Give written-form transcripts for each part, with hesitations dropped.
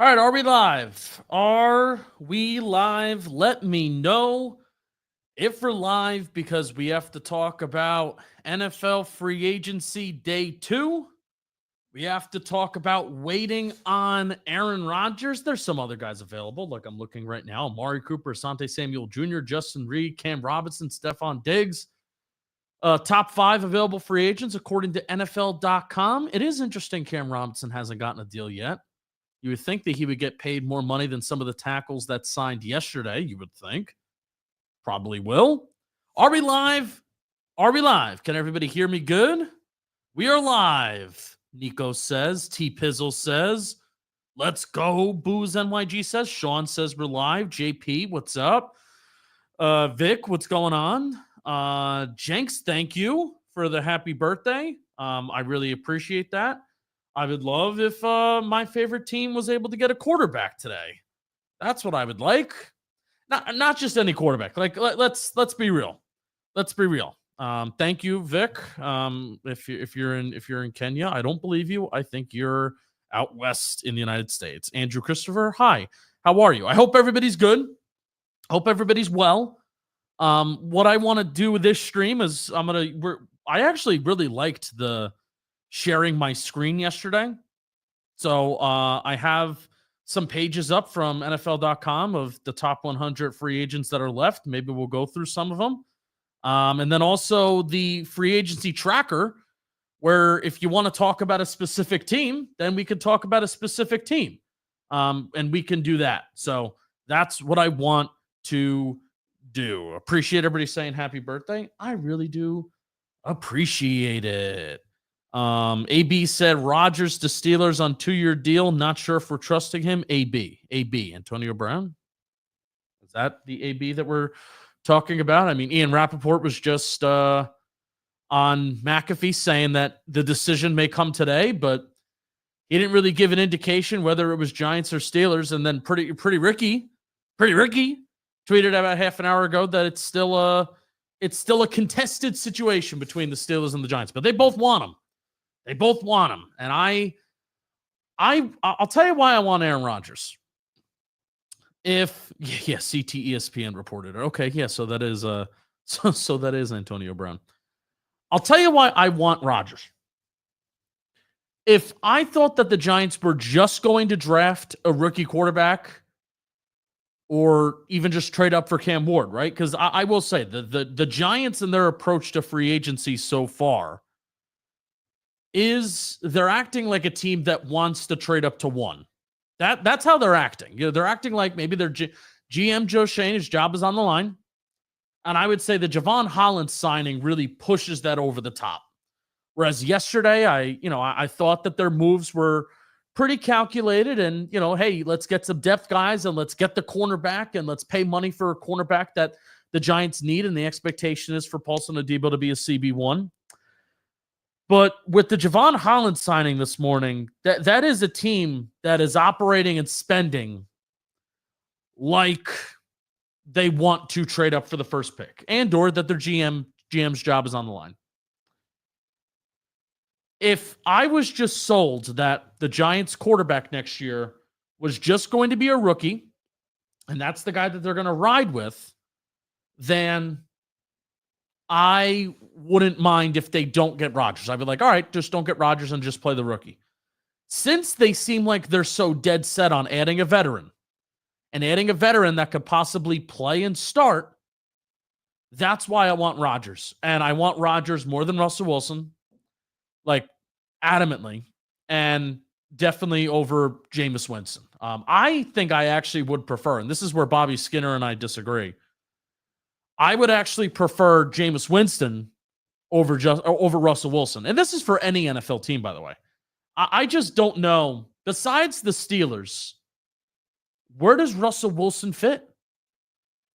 All right, are we live? Are we live? Let me know if we're live because we have to talk about NFL free agency day 2. We have to talk about waiting on Aaron Rodgers. There's some other guys available. Like I'm looking right now. Amari Cooper, Asante Samuel Jr., Justin Reed, Cam Robinson, Stephon Diggs. Top 5 available free agents according to NFL.com. It is interesting Cam Robinson hasn't gotten a deal yet. You would think that he would get paid more money than some of the tackles that signed yesterday, you would think. Probably will. Are we live? Are we live? Can everybody hear me good? We are live. Nico says. T Pizzle says. Let's go. Booze NYG says. Sean says we're live. JP, what's up? Vic, what's going on? Jenks, thank you for the happy birthday. I really appreciate that. I would love if my favorite team was able to get a quarterback today. That's what I would like. Not just any quarterback. Like let's be real. Let's be real. Thank you, Vic. If you're in Kenya, I don't believe you. I think you're out west in the United States. Andrew Christopher, hi. How are you? I hope everybody's good. Hope everybody's well. What I want to do with this stream is I actually really liked the sharing my screen yesterday. So I have some pages up from NFL.com of the top 100 free agents that are left. Maybe we'll go through some of them. And then also the free agency tracker, where if you want to talk about a specific team, then we could talk about a specific team. And we can do that. So that's what I want to do. Appreciate everybody saying happy birthday. I really do appreciate it. AB said Rodgers to Steelers on 2-year deal. Not sure if we're trusting him. AB, Antonio Brown. Is that the AB that we're talking about? I mean, Ian Rappaport was just on McAfee saying that the decision may come today, but he didn't really give an indication whether it was Giants or Steelers. And then pretty Ricky tweeted about half an hour ago that it's still a contested situation between the Steelers and the Giants, but they both want him. They both want him. And I'll tell you why I want Aaron Rodgers. CT ESPN reported it. Okay, yeah, so that is so that is Antonio Brown. I'll tell you why I want Rodgers. If I thought that the Giants were just going to draft a rookie quarterback or even just trade up for Cam Ward, right? Because I will say the Giants and their approach to free agency so far is they're acting like a team that wants to trade up to 1. That's how they're acting. You know, they're acting like maybe their GM Joe Schoen, his job is on the line. And I would say the Javon Holland signing really pushes that over the top. Whereas yesterday, I thought that their moves were pretty calculated and, hey, let's get some depth guys and let's get the cornerback and let's pay money for a cornerback that the Giants need. And the expectation is for Paulson Adebo to be a CB1. But with the Javon Holland signing this morning, that is a team that is operating and spending like they want to trade up for the first pick and or that their GM's job is on the line. If I was just sold that the Giants quarterback next year was just going to be a rookie, and that's the guy that they're going to ride with, then I wouldn't mind if they don't get Rodgers. I'd be like, all right, just don't get Rodgers and just play the rookie. Since they seem like they're so dead set on adding a veteran and adding a veteran that could possibly play and start, that's why I want Rodgers. And I want Rodgers more than Russell Wilson, like adamantly, and definitely over Jameis Winston. I think I actually would prefer, and this is where Bobby Skinner and I disagree, I would actually prefer Jameis Winston over Russell Wilson. And this is for any NFL team, by the way. I just don't know, besides the Steelers, where does Russell Wilson fit?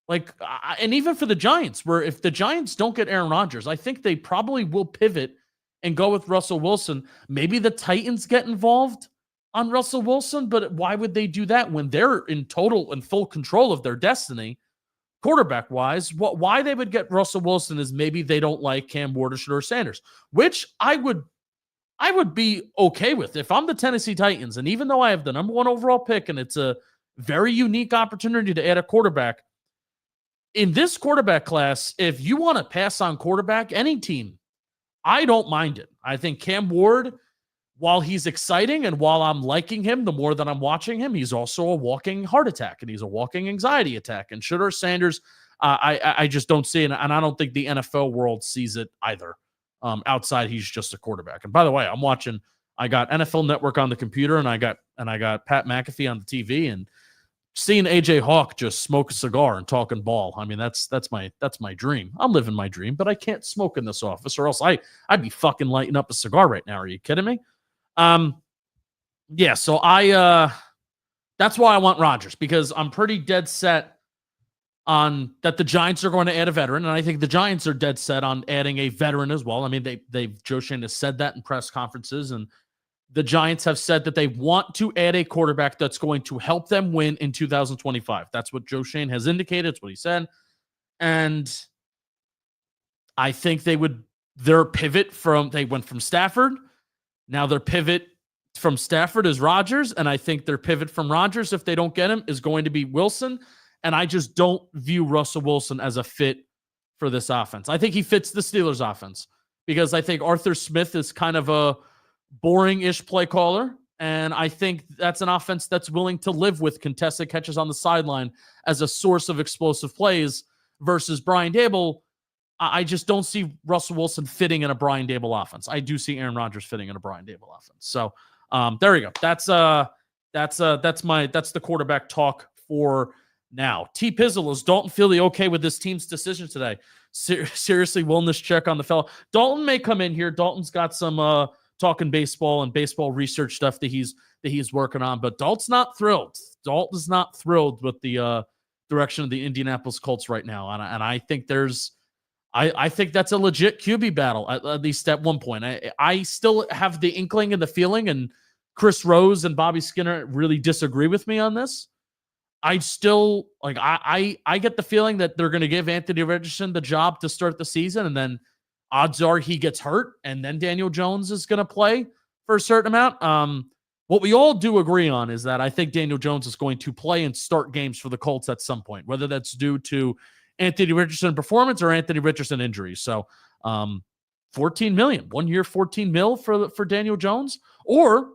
Like, and even for the Giants, where if the Giants don't get Aaron Rodgers, I think they probably will pivot and go with Russell Wilson. Maybe the Titans get involved on Russell Wilson, but why would they do that when they're in total and full control of their destiny? Quarterback-wise, why they would get Russell Wilson is maybe they don't like Cam Ward or Shedeur Sanders, which I would I would be okay with if I'm the Tennessee Titans, and even though I have the number 1 overall pick and it's a very unique opportunity to add a quarterback, in this quarterback class, if you want to pass on quarterback, any team, I don't mind it. I think Cam Ward, while he's exciting and while I'm liking him, the more that I'm watching him, he's also a walking heart attack and he's a walking anxiety attack. And Shedeur Sanders, I just don't see it, and I don't think the NFL world sees it either. Outside, he's just a quarterback. And by the way, I got NFL Network on the computer, and I got Pat McAfee on the TV, and seeing AJ Hawk just smoke a cigar and talking ball. I mean, that's my dream. I'm living my dream, but I can't smoke in this office, or else I'd be fucking lighting up a cigar right now. Are you kidding me? Yeah. So that's why I want Rodgers, because I'm pretty dead set on that the Giants are going to add a veteran, and I think the Giants are dead set on adding a veteran as well. I mean, Joe Schoen has said that in press conferences, and the Giants have said that they want to add a quarterback that's going to help them win in 2025. That's what Joe Schoen has indicated. It's what he said. And I think they went from Stafford. Now their pivot from Stafford is Rodgers. And I think their pivot from Rodgers, if they don't get him, is going to be Wilson. And I just don't view Russell Wilson as a fit for this offense. I think he fits the Steelers offense because I think Arthur Smith is kind of a boring-ish play caller, and I think that's an offense that's willing to live with contested catches on the sideline as a source of explosive plays versus Brian Daboll. I just don't see Russell Wilson fitting in a Brian Daboll offense. I do see Aaron Rodgers fitting in a Brian Daboll offense. So there you go. That's the quarterback talk for now. T. Pizzle, is Dalton Philly okay with this team's decision today? Seriously, wellness check on the fellow. Dalton may come in here. Dalton's got some talking baseball and baseball research stuff that he's working on, but Dalton's not thrilled. Dalton's not thrilled with the direction of the Indianapolis Colts right now, and I think I think that's a legit QB battle at least at one point. I still have the inkling and the feeling, and Chris Rose and Bobby Skinner really disagree with me on this. I still I get the feeling that they're going to give Anthony Richardson the job to start the season, and then odds are he gets hurt, and then Daniel Jones is going to play for a certain amount. What we all do agree on is that I think Daniel Jones is going to play and start games for the Colts at some point, whether that's due to Anthony Richardson performance or Anthony Richardson injuries. So $14 million, 1 year, $14 million for Daniel Jones, or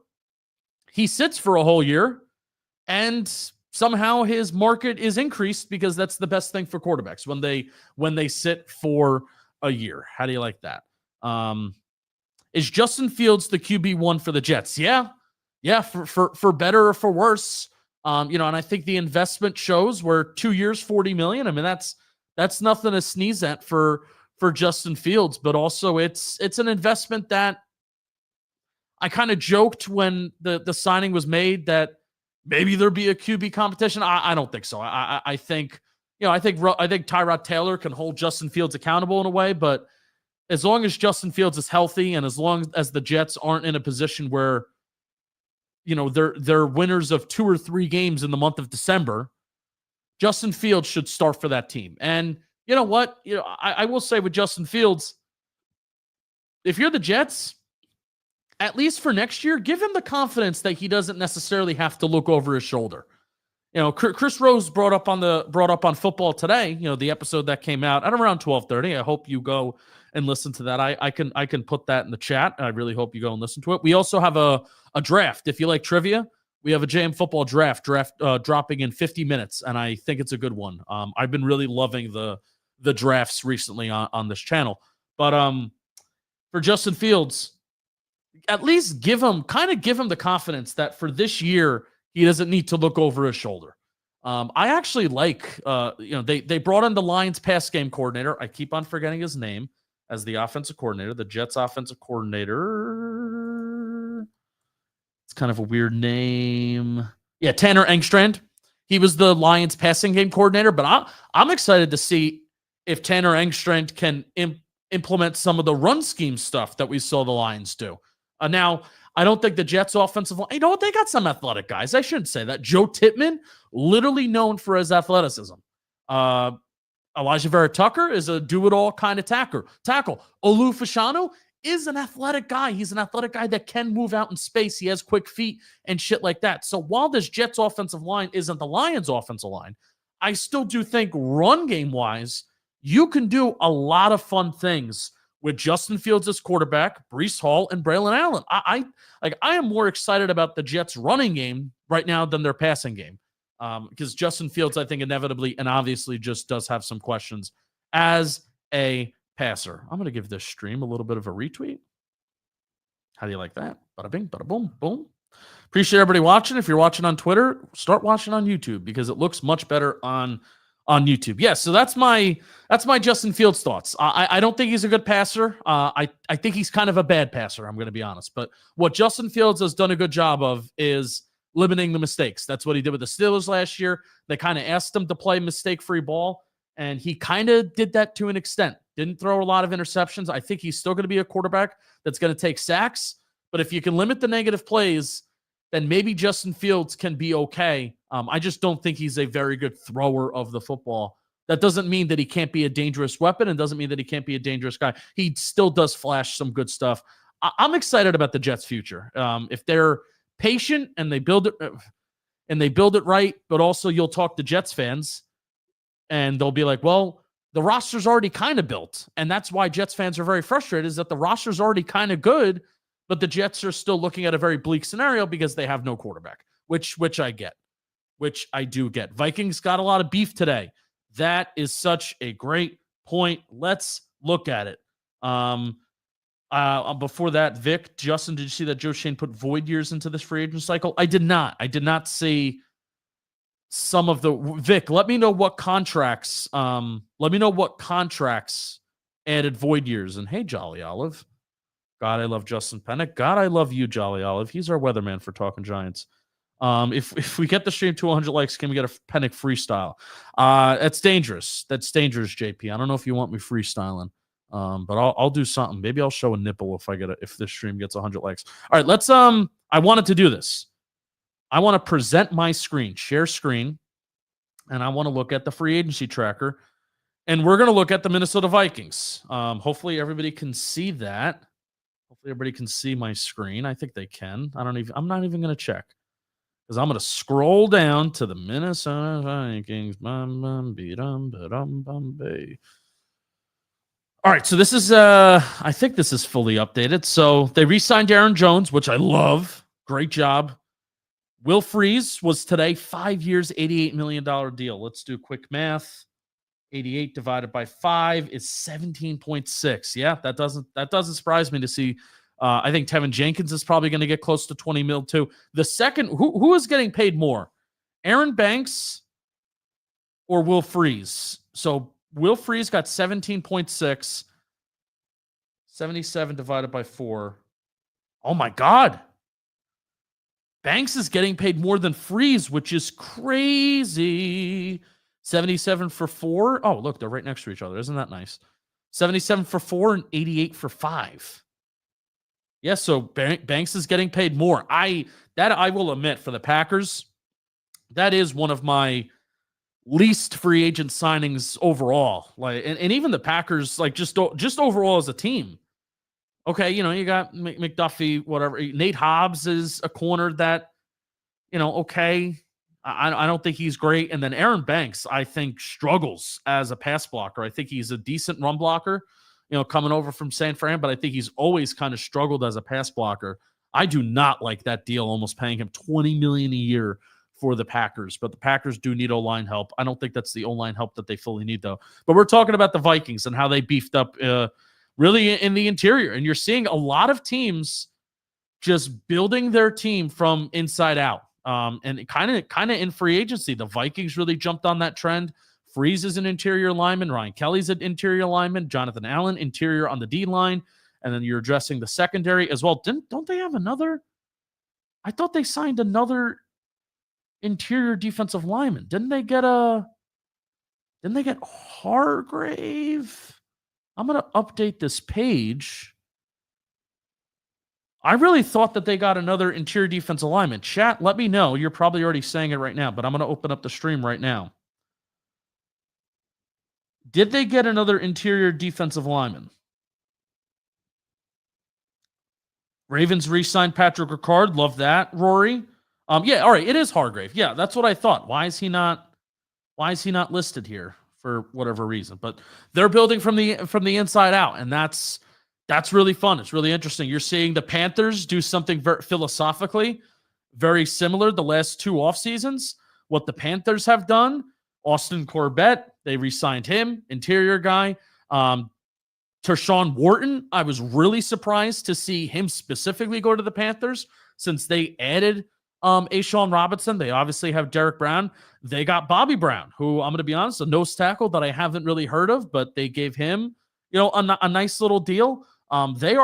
he sits for a whole year and somehow his market is increased because that's the best thing for quarterbacks when they sit for a year. How do you like that? Is Justin Fields the QB1 for the Jets? Yeah, for better or for worse. And I think the investment shows where 2 years, $40 million. I mean, that's nothing to sneeze at for Justin Fields, but also it's an investment that I kind of joked when the signing was made that maybe there'd be a QB competition. I don't think so. I think Tyrod Taylor can hold Justin Fields accountable in a way, but as long as Justin Fields is healthy and as long as the Jets aren't in a position where they're winners of 2 or 3 games in the month of December, Justin Fields should start for that team. And you know what? I will say with Justin Fields, if you're the Jets, at least for next year, give him the confidence that he doesn't necessarily have to look over his shoulder. Chris Rose brought up on Football Today, the episode that came out at around 12:30. I hope you go and listen to that. I can put that in the chat. I really hope you go and listen to it. We also have a draft. If you like trivia, we have a JM Football draft dropping in 50 minutes, and I think it's a good one. I've been really loving the drafts recently on this channel. But for Justin Fields, at least give him the confidence that for this year he doesn't need to look over his shoulder. I actually like they brought in the Lions pass game coordinator. I keep on forgetting his name as the offensive coordinator, the Jets offensive coordinator. It's kind of a weird name. Yeah, Tanner Engstrand. He was the Lions passing game coordinator, but I'm excited to see if Tanner Engstrand can implement some of the run scheme stuff that we saw the Lions do. Now, I don't think the Jets offensive line, they got some athletic guys. I shouldn't say that. Joe Tippmann, literally known for his athleticism. Elijah Vera Tucker is a do-it-all kind of tackle. Olu Fashanu is an athletic guy. He's an athletic guy that can move out in space. He has quick feet and shit like that. So while this Jets offensive line isn't the Lions offensive line, I still do think run game wise, you can do a lot of fun things with Justin Fields as quarterback, Breece Hall, and Braylon Allen. I am more excited about the Jets running game right now than their passing game. Because Justin Fields, I think, inevitably and obviously just does have some questions as a passer. I'm going to give this stream a little bit of a retweet. How do you like that? Bada bing, bada boom, boom. Appreciate everybody watching. If you're watching on Twitter, start watching on YouTube because it looks much better on YouTube. Yeah, so that's my Justin Fields thoughts. I don't think he's a good passer. I think he's kind of a bad passer, I'm going to be honest. But what Justin Fields has done a good job of is limiting the mistakes. That's what he did with the Steelers last year. They kind of asked him to play mistake-free ball, and he kind of did that to an extent. Didn't throw a lot of interceptions. I think he's still going to be a quarterback that's going to take sacks. But if you can limit the negative plays, then maybe Justin Fields can be okay. I just don't think he's a very good thrower of the football. That doesn't mean that he can't be a dangerous weapon and doesn't mean that he can't be a dangerous guy. He still does flash some good stuff. I'm excited about the Jets' future. If they're patient and they build it right, but also you'll talk to Jets fans and they'll be like, well, the roster's already kind of built. And that's why Jets fans are very frustrated is that the roster's already kind of good, but the Jets are still looking at a very bleak scenario because they have no quarterback, which I get, which I do get. Vikings got a lot of beef today. That is such a great point. Let's look at it. Before that, Vic, Justin, did you see that Joe Shane put void years into this free agent cycle? I did not. I did not see some of the Vic. Let me know what contracts. Added void years. And hey, Jolly Olive. God, I love Justin Pennick. God, I love you, Jolly Olive. He's our weatherman for Talking Giants. If we get the stream to 100 likes, can we get a Pennick freestyle? That's dangerous. That's dangerous, JP. I don't know if you want me freestyling. But I'll do something. Maybe I'll show a nipple if this stream gets 100 likes. All right, let's I wanted to do this. I want to present my screen, share screen, and I want to look at the free agency tracker. And we're going to look at the Minnesota Vikings. Hopefully everybody can see that. Hopefully everybody can see my screen. I think they can. I'm not even going to check. Because I'm going to scroll down to the Minnesota Vikings. All right, so this is, I think this is fully updated. So they re-signed Aaron Jones, which I love. Great job. Will Freeze was today 5 years, $88 million deal. Let's do quick math. 88 divided by 5 is 17.6. Yeah, that doesn't surprise me to see. I think Tevin Jenkins is probably going to get close to 20 mil too. The second, who is getting paid more? Aaron Banks or Will Freeze? So Will Freeze got 17.6. 77 divided by 4. Oh my God. Banks is getting paid more than Freeze, which is crazy. 77 for 4. Oh, look, they're right next to each other. Isn't that nice? 77 for 4 and 88 for 5. Yeah, so Banks is getting paid more. I will admit, for the Packers, that is one of my least free agent signings overall. Like, and even the Packers, like just overall as a team. Okay, you got McDuffie, whatever. Nate Hobbs is a corner that, okay. I don't think he's great. And then Aaron Banks, I think, struggles as a pass blocker. I think he's a decent run blocker, coming over from San Fran, but I think he's always kind of struggled as a pass blocker. I do not like that deal, almost paying him $20 million a year for the Packers, but the Packers do need O-line help. I don't think that's the O-line help that they fully need, though. But we're talking about the Vikings and how they beefed up really in the interior. And you're seeing a lot of teams just building their team from inside out. And kind of in free agency, the Vikings really jumped on that trend. Freeze is an interior lineman. Ryan Kelly's an interior lineman. Jonathan Allen, interior on the D line. And then you're addressing the secondary as well. Don't they have another? I thought they signed another interior defensive lineman. Didn't they get Hargrave? I'm going to update this page. I really thought that they got another interior defensive lineman. Chat, let me know. You're probably already saying it right now, but I'm going to open up the stream right now. Did they get another interior defensive lineman? Ravens re-signed Patrick Ricard. Love that, Rory. Yeah, all right. It is Hargrave. Yeah, that's what I thought. Why is he not listed here for whatever reason? But they're building from the inside out, and that's really fun. It's really interesting. You're seeing the Panthers do something philosophically very similar the last 2 off seasons. What the Panthers have done, Austin Corbett, they re-signed him, interior guy. Tershawn Wharton, I was really surprised to see him specifically go to the Panthers since they added A'Shawn Robinson. They obviously have Derek Brown. They got Bobby Brown, who I'm going to be honest, a nose tackle that I haven't really heard of, but they gave him, a nice little deal. They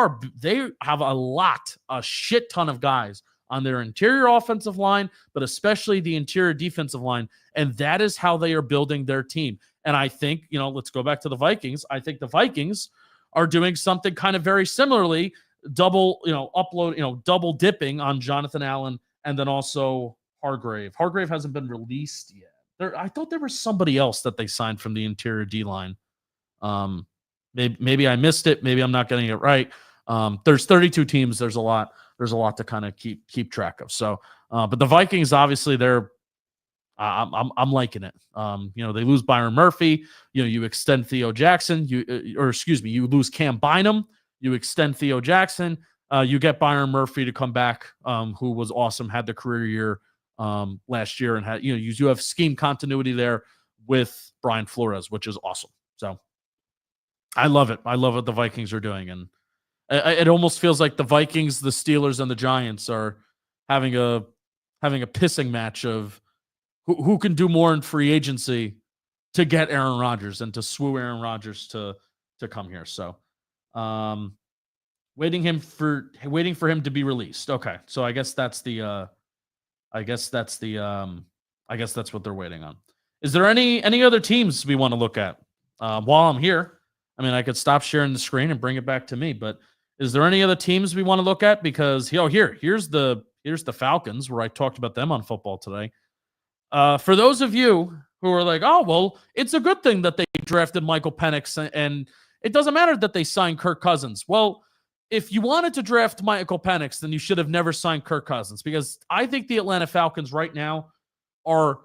have a shit ton of guys on their interior offensive line, but especially the interior defensive line. And that is how they are building their team. And I think, let's go back to the Vikings. I think the Vikings are doing something kind of very similarly, double dipping on Jonathan Allen and then also Hargrave. Hargrave hasn't been released yet. I thought there was somebody else that they signed from the interior D-line. Maybe I missed it. Maybe I'm not getting it right. There's 32 teams. There's a lot to kind of keep track of. So, but the Vikings, obviously, I'm liking it. They lose Byron Murphy. You extend Theo Jackson. You lose Cam Bynum. You extend Theo Jackson. You get Byron Murphy to come back, who was awesome, had the career year last year, and had you have scheme continuity there with Brian Flores, which is awesome. So I love it. I love what the Vikings are doing, and it almost feels like the Vikings, the Steelers, and the Giants are having a pissing match of who can do more in free agency to get Aaron Rodgers and to swoo Aaron Rodgers to come here. So, waiting for him to be released. Okay, so I guess that's what they're waiting on. Is there any other teams we want to look at while I'm here? I mean, I could stop sharing the screen and bring it back to me, but is there any other teams we want to look at? Because here's the Falcons, where I talked about them on Football Today. For those of you who are like, oh, well, it's a good thing that they drafted Michael Penix and it doesn't matter that they signed Kirk Cousins. Well, if you wanted to draft Michael Penix, then you should have never signed Kirk Cousins, because I think the Atlanta Falcons right now are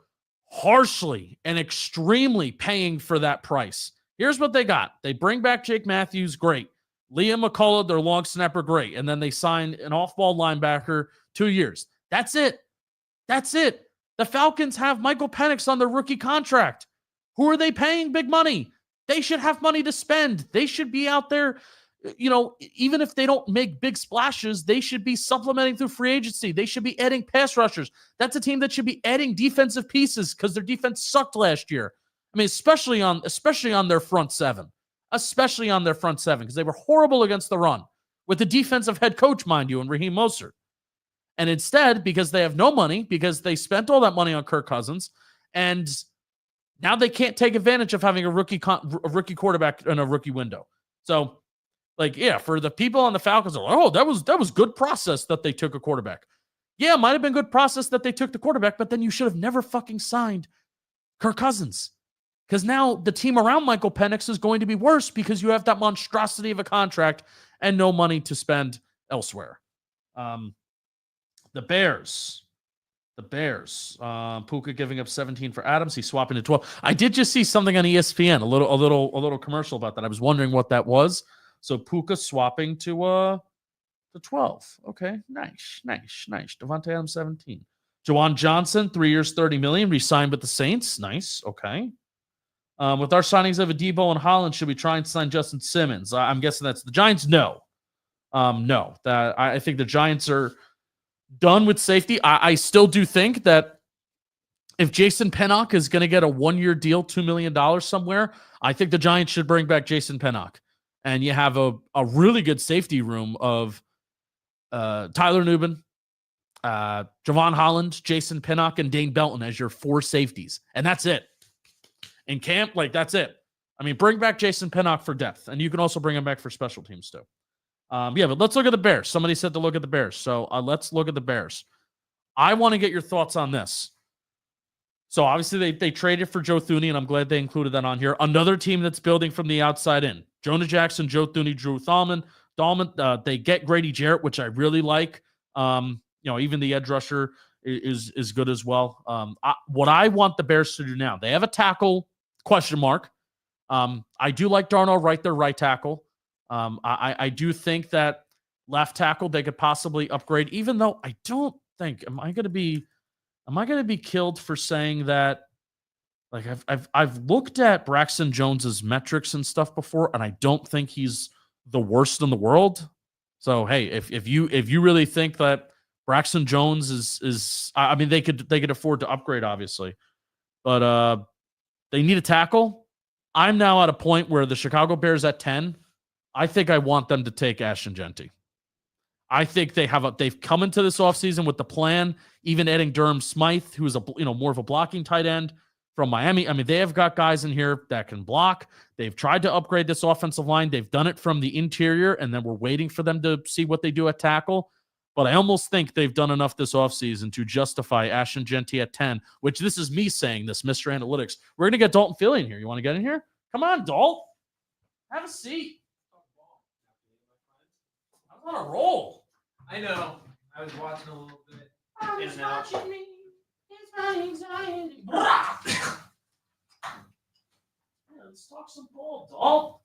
harshly and extremely paying for that price. Here's what they got. They bring back Jake Matthews, great. Liam McCullough, their long snapper, great. And then they signed an off-ball linebacker, 2 years. That's it. The Falcons have Michael Penix on their rookie contract. Who are they paying big money? They should have money to spend. They should be out there, even if they don't make big splashes, they should be supplementing through free agency. They should be adding pass rushers. That's a team that should be adding defensive pieces because their defense sucked last year. I mean, especially on their front seven. Especially on their front seven, because they were horrible against the run with the defensive head coach, mind you, and Raheem Mostert. And instead, because they have no money, because they spent all that money on Kirk Cousins, and now they can't take advantage of having a rookie quarterback in a rookie window. So, for the people on the Falcons, are like, oh, that was good process that they took a quarterback. Yeah, it might have been good process that they took the quarterback, but then you should have never fucking signed Kirk Cousins. Because now the team around Michael Penix is going to be worse because you have that monstrosity of a contract and no money to spend elsewhere. The Bears. Puka giving up 17 for Adams. He's swapping to 12. I did just see something on ESPN, a little commercial about that. I was wondering what that was. So Puka swapping to 12. Okay, nice. Devontae Adams 17. Juwan Johnson, 3 years, $30 million, re-signed with the Saints. Nice. Okay. With our signings of Adebo and Holland, should we try and sign Justin Simmons? I'm guessing that's the Giants. No. I think the Giants are done with safety. I still do think that if Jason Pinnock is going to get a 1-year deal, $2 million somewhere, I think the Giants should bring back Jason Pinnock. And you have a really good safety room of Tyler Nubin, Javon Holland, Jason Pinnock, and Dane Belton as your 4 safeties. And that's it. In camp, that's it. I mean, bring back Jason Pinnock for depth, and you can also bring him back for special teams too. But let's look at the Bears. Somebody said to look at the Bears, so let's look at the Bears. I want to get your thoughts on this. So obviously they traded for Joe Thuney, and I'm glad they included that on here. Another team that's building from the outside in. Jonah Jackson, Joe Thuney, Drew Thalman. Dahlman, they get Grady Jarrett, which I really like. Even the edge rusher is good as well. What I want the Bears to do now, they have a tackle question mark. I do like Darnell Wright, their right tackle. I do think that left tackle they could possibly upgrade, even though I don't think am I going to be killed for saying that? Like I've looked at Braxton Jones's metrics and stuff before, and I don't think he's the worst in the world. So hey, if you really think that Braxton Jones is I mean they could afford to upgrade obviously, but they need a tackle. I'm now at a point where the Chicago Bears at 10. I think I want them to take Ashton Jeanty. I think they've come into this offseason with the plan, even adding Durham Smythe, who is more of a blocking tight end from Miami. I mean, they have got guys in here that can block. They've tried to upgrade this offensive line. They've done it from the interior, and then we're waiting for them to see what they do at tackle. But I almost think they've done enough this offseason to justify Ashton Jeanty at 10, which this is me saying this, Mr. Analytics. We're going to get Dalton Philly in here. You want to get in here? Come on, Dalt. Have a seat. I'm on a roll. I know. I was watching a little bit. He's watching me. It's my anxiety. Let's talk some ball, Dalt.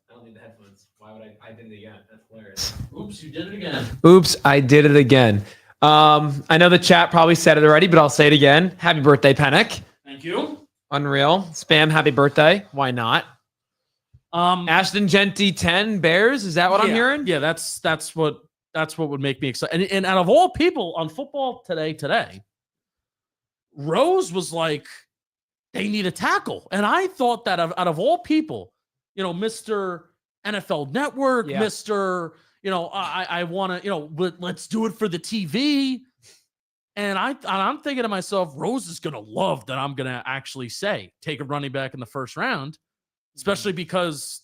I don't need the headphones. Why would I did it again. That's hilarious. Oops, you did it again. Oops, I did it again. I know the chat probably said it already, but I'll say it again. Happy birthday, Panic. Thank you. Unreal. Spam happy birthday. Why not? Ashton Jeanty 10 Bears. Is that what I'm hearing? Yeah, that's what would make me excited. And out of all people on Football Today, Rose was like, they need a tackle. And I thought that out of all people, Mr. NFL Network, Mr. I want to, let's do it for the TV. And I'm thinking to myself, Rose is going to love that I'm going to actually say, take a running back in the first round, especially because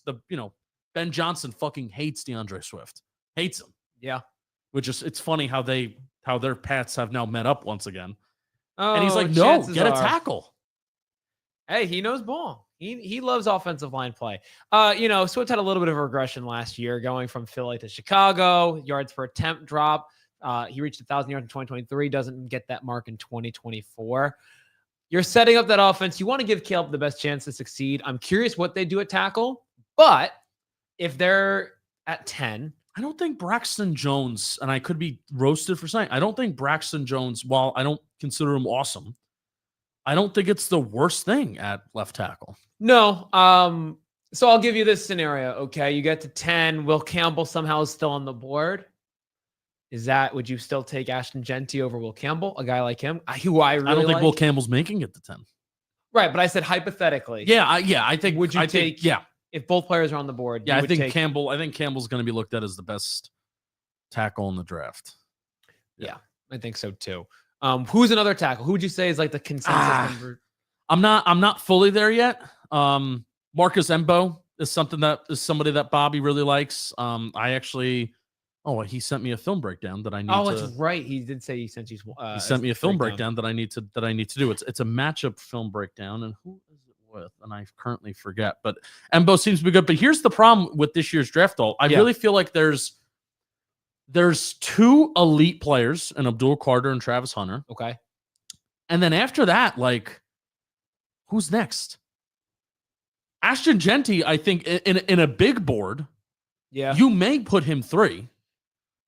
Ben Johnson fucking hates DeAndre Swift. Hates him. Yeah. It's funny how their paths have now met up once again. And he's like, no, get a tackle. Hey, he knows ball. He loves offensive line play. Swift had a little bit of a regression last year, going from Philly to Chicago. Yards per attempt drop. He reached 1,000 yards in 2023. Doesn't get that mark in 2024. You're setting up that offense. You want to give Caleb the best chance to succeed. I'm curious what they do at tackle, but if they're at 10, I don't think Braxton Jones, and I could be roasted for saying, I don't think Braxton Jones, while I don't consider him awesome, I don't think it's the worst thing at left tackle. No. So I'll give you this scenario. Okay. You get to 10. Will Campbell somehow is still on the board. Would you still take Ashton Jeanty over Will Campbell? A guy like him, who I really I don't think like? Will Campbell's making it to 10. Right. But I said hypothetically. Yeah. I think, would you take, if both players are on the board? Yeah. I think Campbell's going to be looked at as the best tackle in the draft. Yeah. I think so too. Who's another tackle? Who would you say is like the consensus number? I'm not fully there yet. Marcus Embo is somebody that Bobby really likes. He sent me a film breakdown that I need. Oh, that's right. He did say he sent you. He sent me a film breakdown that I need to do. It's a matchup film breakdown, and who is it with? And I currently forget. But Embo seems to be good. But here's the problem with this year's draft. I really feel like there's two elite players in Abdul Carter and Travis Hunter. Okay. And then after that, like, who's next? Ashton Jeanty, I think, in a big board, you may put him 3,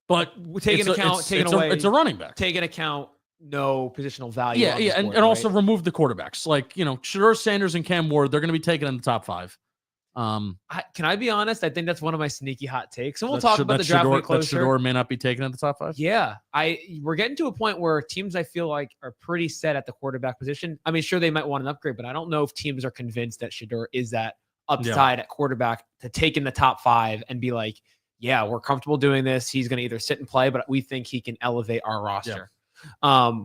but it's a running back. Take into account no positional value. Yeah, and also remove the quarterbacks. Like, Shedeur Sanders and Cam Ward, they're going to be taken in the top 5. Can I be honest? I think that's one of my sneaky hot takes, and we'll talk about the draft when we closer. Shedeur may not be taken in the top 5. Yeah, we're getting to a point where teams I feel like are pretty set at the quarterback position. I mean, sure they might want an upgrade, but I don't know if teams are convinced that Shedeur is that upside at quarterback to take in the top 5 and be like, yeah, we're comfortable doing this. He's going to either sit and play, but we think he can elevate our roster. Yeah.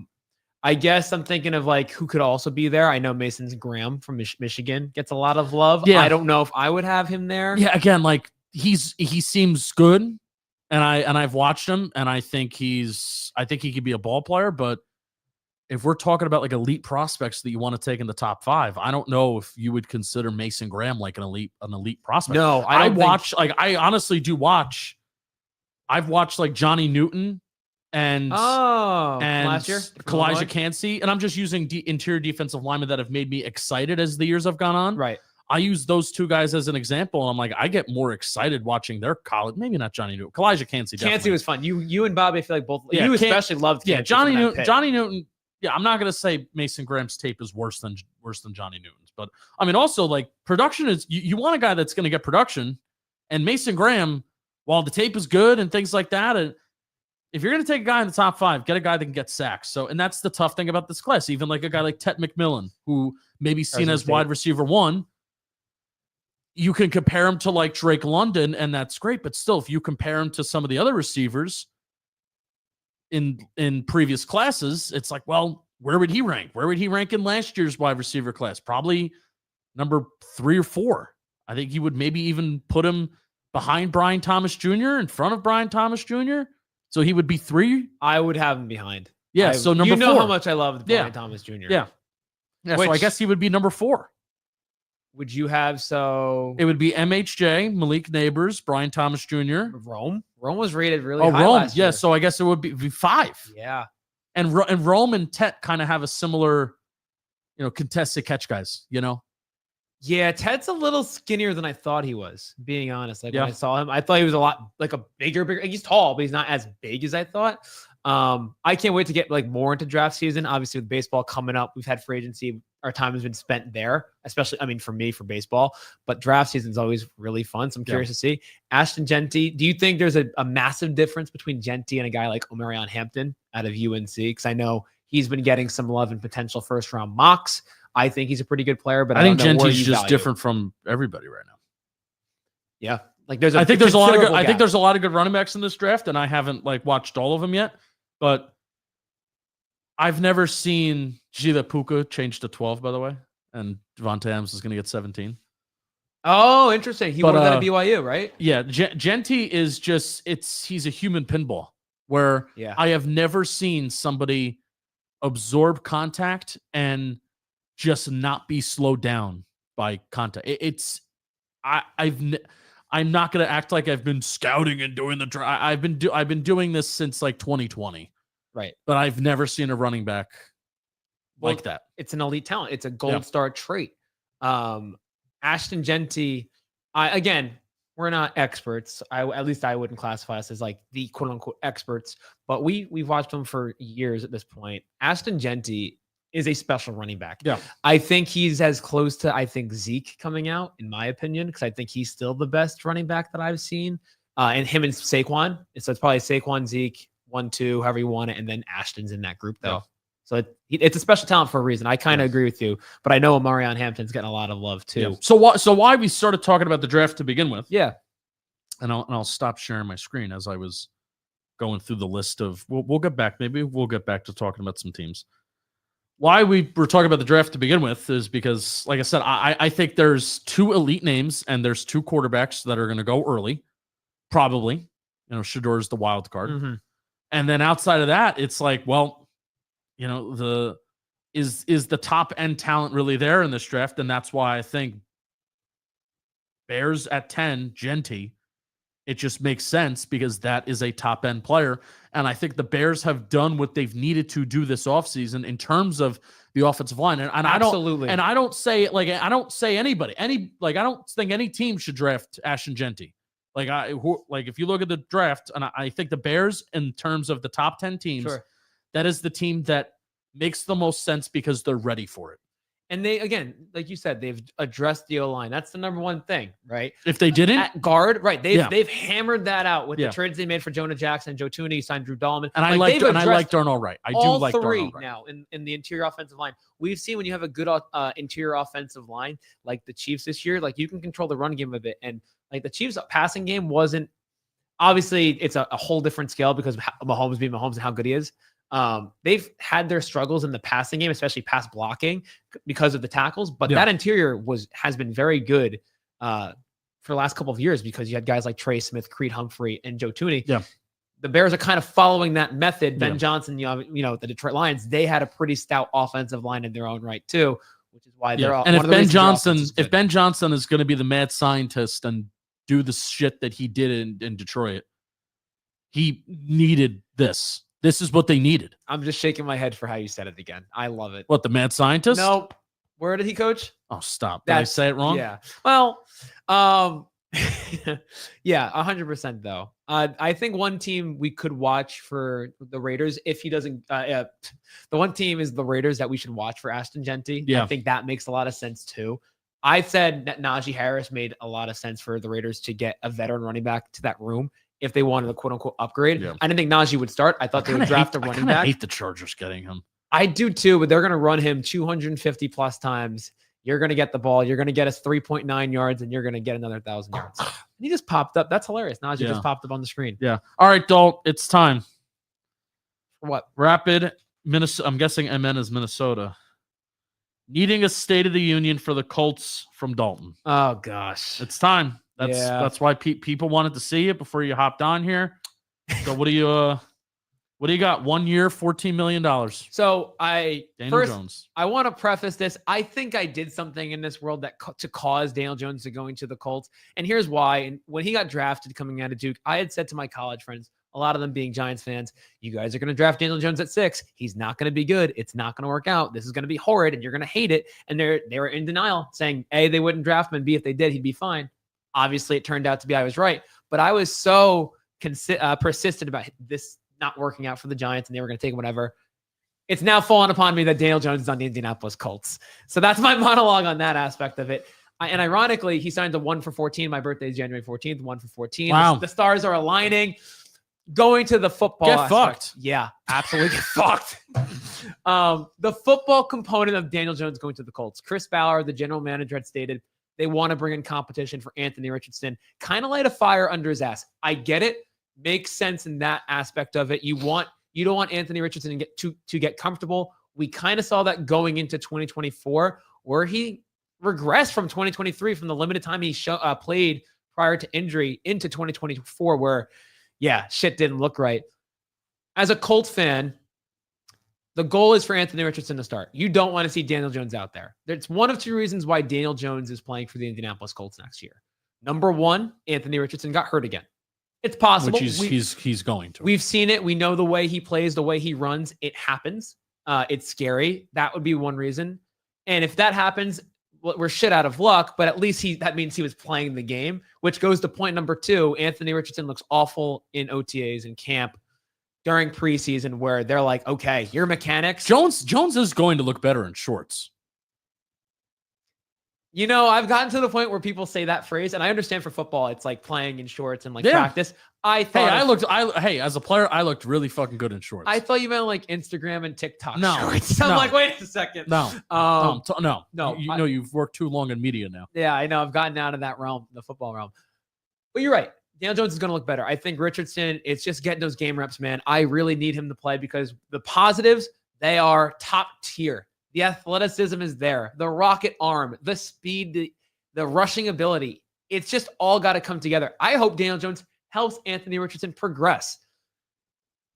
I guess I'm thinking of like who could also be there. I know Mason Graham from Michigan gets a lot of love. Yeah. I don't know if I would have him there. Yeah, again, like he seems good, and I've watched him, and I think he could be a ball player, but if we're talking about like elite prospects that you want to take in the top 5, I don't know if you would consider Mason Graham like an elite prospect. No, I honestly do watch. I've watched like Johnny Newton and last year, Kalijah Cansey, and I'm just using interior defensive linemen that have made me excited as the years have gone on. Right. I use those two guys as an example, and I'm like, I get more excited watching their college. Maybe not Johnny Newton. Kalijah Cansey. Cansey was fun. You and Bobby, I feel like both. You especially loved. Yeah, Johnny Newton. Yeah, I'm not gonna say Mason Graham's tape is worse than Johnny Newton's, but I mean, also like production is. You want a guy that's gonna get production, and Mason Graham, while the tape is good and things like that, and if you're gonna take a guy in the top 5, get a guy that can get sacks. So, and that's the tough thing about this class. Even like a guy like Tet McMillan, who may be seen as wide receiver 1. You can compare him to like Drake London, and that's great. But still, if you compare him to some of the other receivers in previous classes, it's like, well, where would he rank? Where would he rank in last year's wide receiver class? Probably number 3 or 4. I think he would maybe even put him behind Brian Thomas Jr., in front of Brian Thomas Jr. So he would be 3. I would have him behind. Yeah. So number 4. You know how much I loved Brian Thomas Jr. Yeah. Yeah. So I guess he would be number 4. Would you have It would be MHJ, Malik Neighbors, Brian Thomas Jr. Rome? Rome was rated really high Rome. last year. So I guess it would be 5. Yeah. And Rome and Tet kind of have a similar, contested catch guys, Yeah, Ted's a little skinnier than I thought he was, being honest. When I saw him, I thought he was a lot like a bigger. He's tall, but he's not as big as I thought. I can't wait to get like more into draft season. Obviously, with baseball coming up, we've had free agency. Our time has been spent there, especially, for me, for baseball. But draft season is always really fun. So I'm curious to see. Ashton Genty, do you think there's a massive difference between Genty and a guy like Omarion Hampton out of UNC? Because I know he's been getting some love and potential first-round mocks. I think he's a pretty good player, but I think Genty's just different from everybody right now. Yeah, like I think there's a lot of good. I think there's a lot of good running backs in this draft, and I haven't watched all of them yet. But I've never seen Gila Puka change to 12, by the way, and Devontae Adams is going to get 17. Oh, interesting. He wanted that at BYU, right? Yeah, Genty is he's a human pinball where I have never seen somebody absorb contact and just not be slowed down by contact. I'm not going to act like I've been scouting and doing the draft. I've been doing this since 2020. Right. But I've never seen a running back like that. It's an elite talent. It's a gold star trait. Ashton Genty, again, we're not experts. At least I wouldn't classify us as the quote unquote experts, but we've watched him for years at this point. Ashton Genty is a special running back. Yeah. I think he's as close to, Zeke coming out, in my opinion, because I think he's still the best running back that I've seen. And him and Saquon. So it's probably Saquon, Zeke, 1, 2, however you want it, and then Ashton's in that group, though. Yeah. So it's a special talent for a reason. I kind of agree with you, but I know Omarion Hampton's getting a lot of love, too. Yeah. So why we started talking about the draft to begin with. Yeah. And I'll stop sharing my screen as I was going through the list of, we'll get back. Maybe we'll get back to talking about some teams. Why we were talking about the draft to begin with is because, like I said, I think there's 2 elite names and there's 2 quarterbacks that are going to go early, probably. Shador's the wild card. Mm-hmm. And then outside of that, it's is the top end talent really there in this draft? And that's why I think Bears at 10, Genty, it just makes sense because that is a top end player. And I think the Bears have done what they've needed to do this offseason in terms of the offensive line. And absolutely. I don't say anybody, I don't think any team should draft Ashton Genty. If you look at the draft, and I think the Bears, in terms of the top 10 teams, that is the team that makes the most sense because they're ready for it. And they, again, like you said, they've addressed the O-line. That's the number one thing, right? If they didn't, at guard, right? They've hammered that out with the trades they made for Jonah Jackson, Joe Tooney, signed Drew Dahlman, and I like Darnell Wright. I do like Darnell Wright now in the interior offensive line. We've seen when you have a good interior offensive line like the Chiefs this year, you can control the run game a bit, and the Chiefs' passing game wasn't. Obviously, it's a whole different scale because Mahomes being Mahomes and how good he is. They've had their struggles in the passing game, especially pass blocking because of the tackles, but that interior has been very good for the last couple of years because you had guys like Trey Smith, Creed Humphrey, and Joe Tooney. Yeah. the Bears are kind of following that method. Ben Yeah. Johnson, the Detroit Lions, they had a pretty stout offensive line in their own right too, which is why they're all. And one if of the Ben reasons their Johnson, offense is good. if Ben Johnson is going to be the mad scientist and do the shit that he did in Detroit, he needed this. This is what they needed. I'm just shaking my head for how you said it again. I love it. What, the mad scientist? Nope. Where did he coach? Oh, stop. Did I say it wrong? Yeah. Well, yeah, 100% though. I think one team we could watch for the Raiders if he doesn't. The one team is the Raiders that we should watch for Ashton Genty. Yeah. I think that makes a lot of sense too. I said that Najee Harris made a lot of sense for the Raiders to get a veteran running back to that room if they wanted a quote unquote upgrade. Yeah. I didn't think Najee would start. I thought they would draft a running back. I hate the Chargers getting him. I do too, but they're going to run him 250 plus times. You're going to get the ball. You're going to get us 3.9 yards, and you're going to get another 1,000 yards. And he just popped up. That's hilarious. Najee just popped up on the screen. Yeah. All right, Dalt, it's time. For what? Rapid Minnesota. I'm guessing MN is Minnesota. Needing a State of the Union for the Colts from Dalton. Oh gosh, it's time. That's why people wanted to see it before you hopped on here. So what do you got? 1 year, $14 million. So Daniel Jones. I want to preface this. I think I did something in this world to cause Daniel Jones to go into the Colts. And here's why. And when he got drafted coming out of Duke, I had said to my college friends, a lot of them being Giants fans, you guys are going to draft Daniel Jones at 6. He's not going to be good. It's not going to work out. This is going to be horrid and you're going to hate it. And they were in denial, saying, A, they wouldn't draft him, and B, if they did, he'd be fine. Obviously, it turned out to be I was right. But I was so persistent about this not working out for the Giants and they were going to take whatever. It's now fallen upon me that Daniel Jones is on the Indianapolis Colts. So that's my monologue on that aspect of it. And ironically, he signed a 1 for 14. My birthday is January 14th, 1 for 14. Wow. The stars are aligning. Going to the football Get aspect. fucked. Yeah, absolutely get fucked. The football component of Daniel Jones going to the Colts. Chris Ballard, the general manager, had stated they want to bring in competition for Anthony Richardson. Kind of light a fire under his ass. I get it. Makes sense in that aspect of it. You don't want Anthony Richardson to get comfortable. We kind of saw that going into 2024, where he regressed from 2023 from the limited time he played prior to injury into 2024, where shit didn't look right. As a Colts fan, the goal is for Anthony Richardson to start. You don't want to see Daniel Jones out there. It's one of two reasons why Daniel Jones is playing for the Indianapolis Colts next year. Number one, Anthony Richardson got hurt again. It's possible. Which he's going to. We've seen it. We know the way he plays, the way he runs. It happens. It's scary. That would be one reason. And if that happens, we're shit out of luck, but at least that means he was playing the game, which goes to point number 2. Anthony Richardson looks awful in OTAs and camp during preseason, where they're like, okay, your mechanics. Jones is going to look better in shorts. I've gotten to the point where people say that phrase, and I understand for football, it's like playing in shorts and practice. As a player, I looked really fucking good in shorts. I thought you meant like Instagram and TikTok. No, shorts. I'm like, wait a second. No. No. You've worked too long in media now. Yeah, I know. I've gotten out of that realm, the football realm. But you're right. Daniel Jones is going to look better. I think Richardson, it's just getting those game reps, man. I really need him to play because the positives, they are top tier. The athleticism is there. The rocket arm, the speed, the rushing ability. It's just all got to come together. I hope Daniel Jones helps Anthony Richardson progress.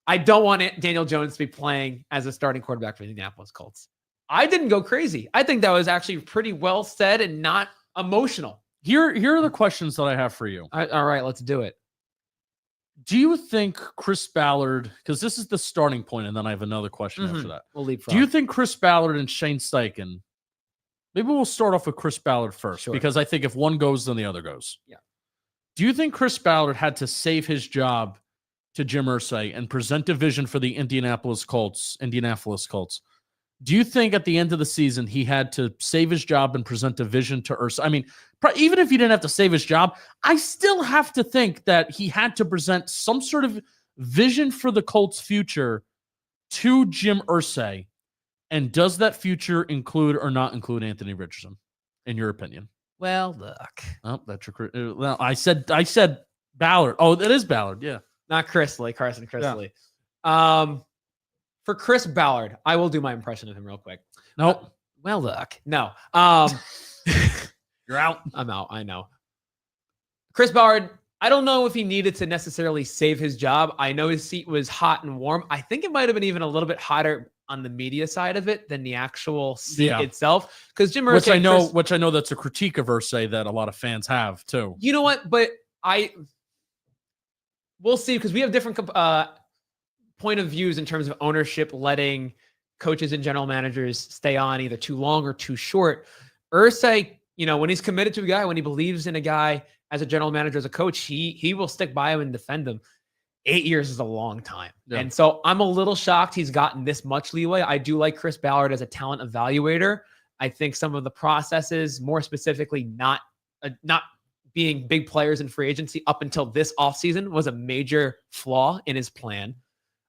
I don't want Daniel Jones to be playing as a starting quarterback for the Indianapolis Colts. I didn't go crazy. I think that was actually pretty well said and not emotional. Here are the questions that I have for you. All right, let's do it. Do you think Chris Ballard, because this is the starting point, and then I have another question after that. We'll leapfrog. Do you think Chris Ballard and Shane Steichen, maybe we'll start off with Chris Ballard first, because I think if one goes, then the other goes. Yeah. Do you think Chris Ballard had to save his job to Jim Irsay and present a vision for the Indianapolis Colts? Do you think at the end of the season he had to save his job and present a vision to Irsay? I mean, even if he didn't have to save his job, I still have to think that he had to present some sort of vision for the Colts' future to Jim Irsay. And does that future include or not include Anthony Richardson, in your opinion? Well, look. Oh, that's your. Well, I said Ballard. Oh, it is Ballard. Yeah, not Carson Chrisley. Yeah. For Chris Ballard, I will do my impression of him real quick. Nope. Well, look. No. You're out. I'm out. I know. Chris Ballard, I don't know if he needed to necessarily save his job. I know his seat was hot and warm. I think it might have been even a little bit hotter on the media side of it than the actual seat itself. Because Jim Irsay, which I know that's a critique of Irsay that a lot of fans have too. You know what? But we'll see, because we have different point of views in terms of ownership letting coaches and general managers stay on either too long or too short. Irsay, when he's committed to a guy, when he believes in a guy as a general manager, as a coach, he will stick by him and defend him. 8 years is a long time. Yeah. And so I'm a little shocked he's gotten this much leeway. I do like Chris Ballard as a talent evaluator. I think some of the processes, more specifically, not being big players in free agency up until this offseason, was a major flaw in his plan.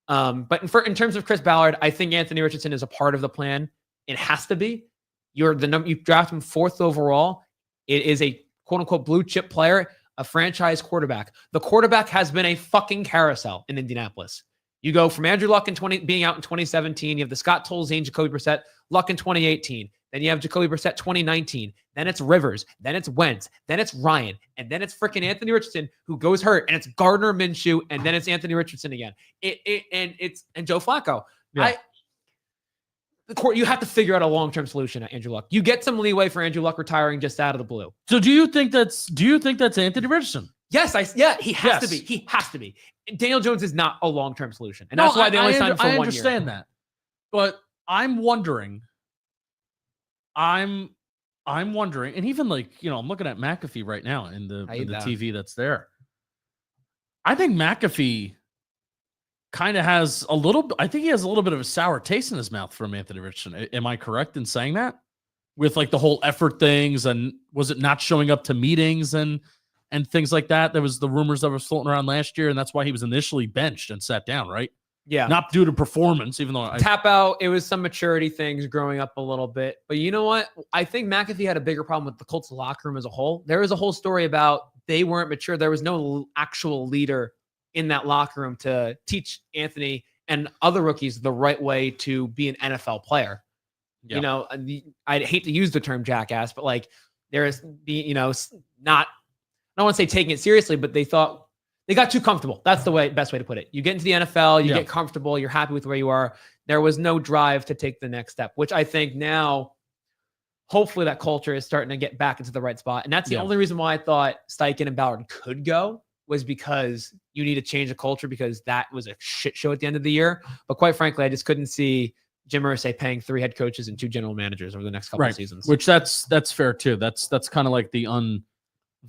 But in terms of Chris Ballard, I think Anthony Richardson is a part of the plan. It has to be. You draft him 4th overall. It is a quote unquote blue chip player, a franchise quarterback. The quarterback has been a fucking carousel in Indianapolis. You go from Andrew Luck being out in 2017. You have the Scott Tolzien, Jacoby Brissett, Luck in 2018. Then you have Jacoby Brissett 2019. Then it's Rivers. Then it's Wentz. Then it's Ryan. And then it's freaking Anthony Richardson, who goes hurt. And it's Gardner Minshew. And then it's Anthony Richardson again. And Joe Flacco. Yeah. You have to figure out a long-term solution at Andrew Luck. You get some leeway for Andrew Luck retiring just out of the blue. So do you think that's Anthony Richardson? Yes, he has to be. He has to be. Daniel Jones is not a long-term solution. And that's why they only signed him for 1 year. I understand that. But I'm wondering, and even I'm looking at McAfee right now in the TV that's there. I think McAfee kind of has I think he has a little bit of a sour taste in his mouth from Anthony Richardson. Am I correct in saying that? With the whole effort things, and was it not showing up to meetings and things like that? There was the rumors that was floating around last year, and that's why he was initially benched and sat down, right? Yeah. Not due to performance, even though tap out, it was some maturity things growing up a little bit. But you know what? I think McAfee had a bigger problem with the Colts locker room as a whole. There was a whole story about they weren't mature. There was no actual leader in that locker room to teach Anthony and other rookies the right way to be an NFL player. Yeah. I'd hate to use the term jackass, but there is not, I don't want to say taking it seriously, but they thought they got too comfortable. That's the best way to put it. You get into the NFL, you get comfortable, you're happy with where you are. There was no drive to take the next step, which I think now, hopefully that culture is starting to get back into the right spot. And that's the only reason why I thought Steichen and Ballard could go, was because you need to change the culture, because that was a shit show at the end of the year. But quite frankly, I just couldn't see Jim Irsay paying 3 head coaches and 2 general managers over the next couple of seasons. Which that's fair too. That's kind of like the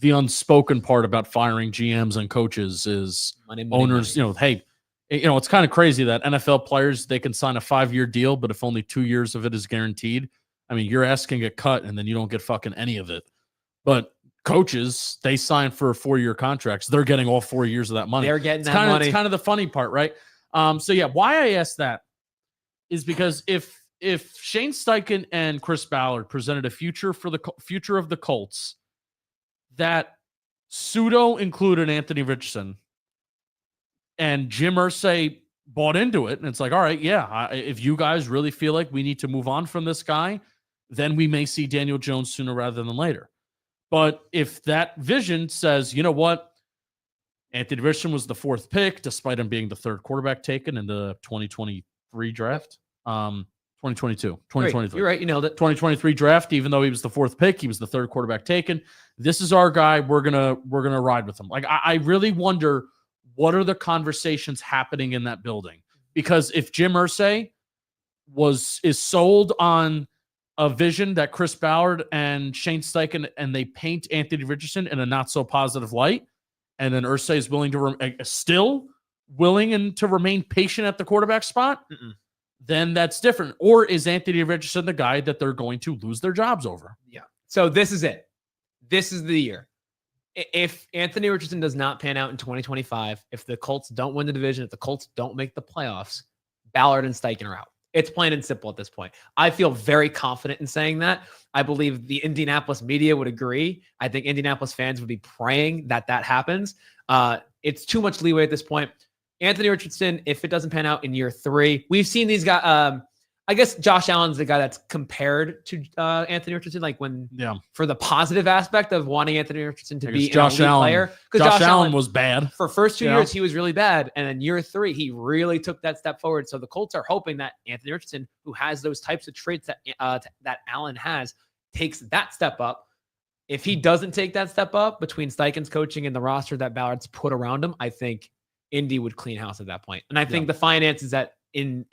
unspoken part about firing GMs and coaches is owners. Hey, it's kind of crazy that NFL players, they can sign a 5-year deal, but if only 2 years of it is guaranteed, I mean, you're asking a cut and then you don't get fucking any of it. But coaches, they sign for 4-year contracts. They're getting all 4 years of that money. They're getting that money. It's kind of the funny part, right? Why I asked that is because if Shane Steichen and Chris Ballard presented a future for the future of the Colts that pseudo included Anthony Richardson, and Jim Irsay bought into it, and it's like, all right, if you guys really feel like we need to move on from this guy, then we may see Daniel Jones sooner rather than later. But if that vision says, you know what, Anthony Richardson was the 4th pick, despite him being the 3rd quarterback taken in the 2023 draft. 2023. You're right. You nailed it. 2023 draft, even though he was the 4th pick, he was the 3rd quarterback taken. This is our guy. We're gonna ride with him. I really wonder, what are the conversations happening in that building? Because if Jim Irsay is sold on a vision that Chris Ballard and Shane Steichen, and they paint Anthony Richardson in a not so positive light, and then Irsay is willing to still willing to remain patient at the quarterback spot, then that's different. Or is Anthony Richardson the guy that they're going to lose their jobs over? Yeah. So this is it. This is the year. If Anthony Richardson does not pan out in 2025, if the Colts don't win the division, if the Colts don't make the playoffs, Ballard and Steichen are out. It's plain and simple at this point. I feel very confident in saying that. I believe the Indianapolis media would agree. I think Indianapolis fans would be praying that happens. It's too much leeway at this point. Anthony Richardson, if it doesn't pan out in year 3, we've seen these guys. I guess Josh Allen's the guy that's compared to Anthony Richardson, like for the positive aspect of wanting Anthony Richardson to be an elite player. Because Josh Allen was bad. For first 2 years, he was really bad. And then year 3, he really took that step forward. So the Colts are hoping that Anthony Richardson, who has those types of traits that Allen has, takes that step up. If he doesn't take that step up between Steichen's coaching and the roster that Ballard's put around him, I think Indy would clean house at that point. And I think the finances that in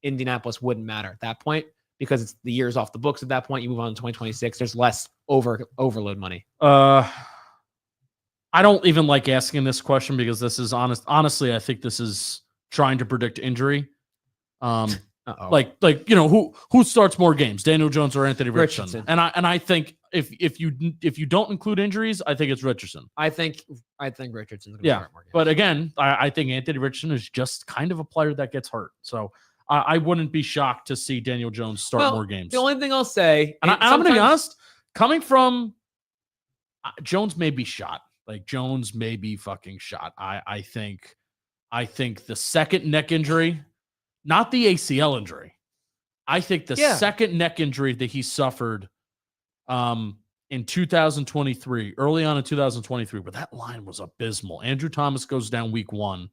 Indianapolis wouldn't matter at that point because it's the years off the books at that point. You move on to 2026. There's less overload money. I don't even like asking this question because this is honestly, I think this is trying to predict injury. Like who starts more games, Daniel Jones or Anthony Richardson? And I think if you don't include injuries, I think it's Richardson. I think Richardson's going to start more games. But again, I think Anthony Richardson is just kind of a player that gets hurt. So I wouldn't be shocked to see Daniel Jones start more games. The only thing I'll say, and I'm going to be honest, coming from Jones may be shot. Like Jones may be fucking shot. I think the second neck injury, not the ACL injury. I think the second neck injury that he suffered in 2023, early on in 2023, but that line was abysmal. Andrew Thomas goes down week 1,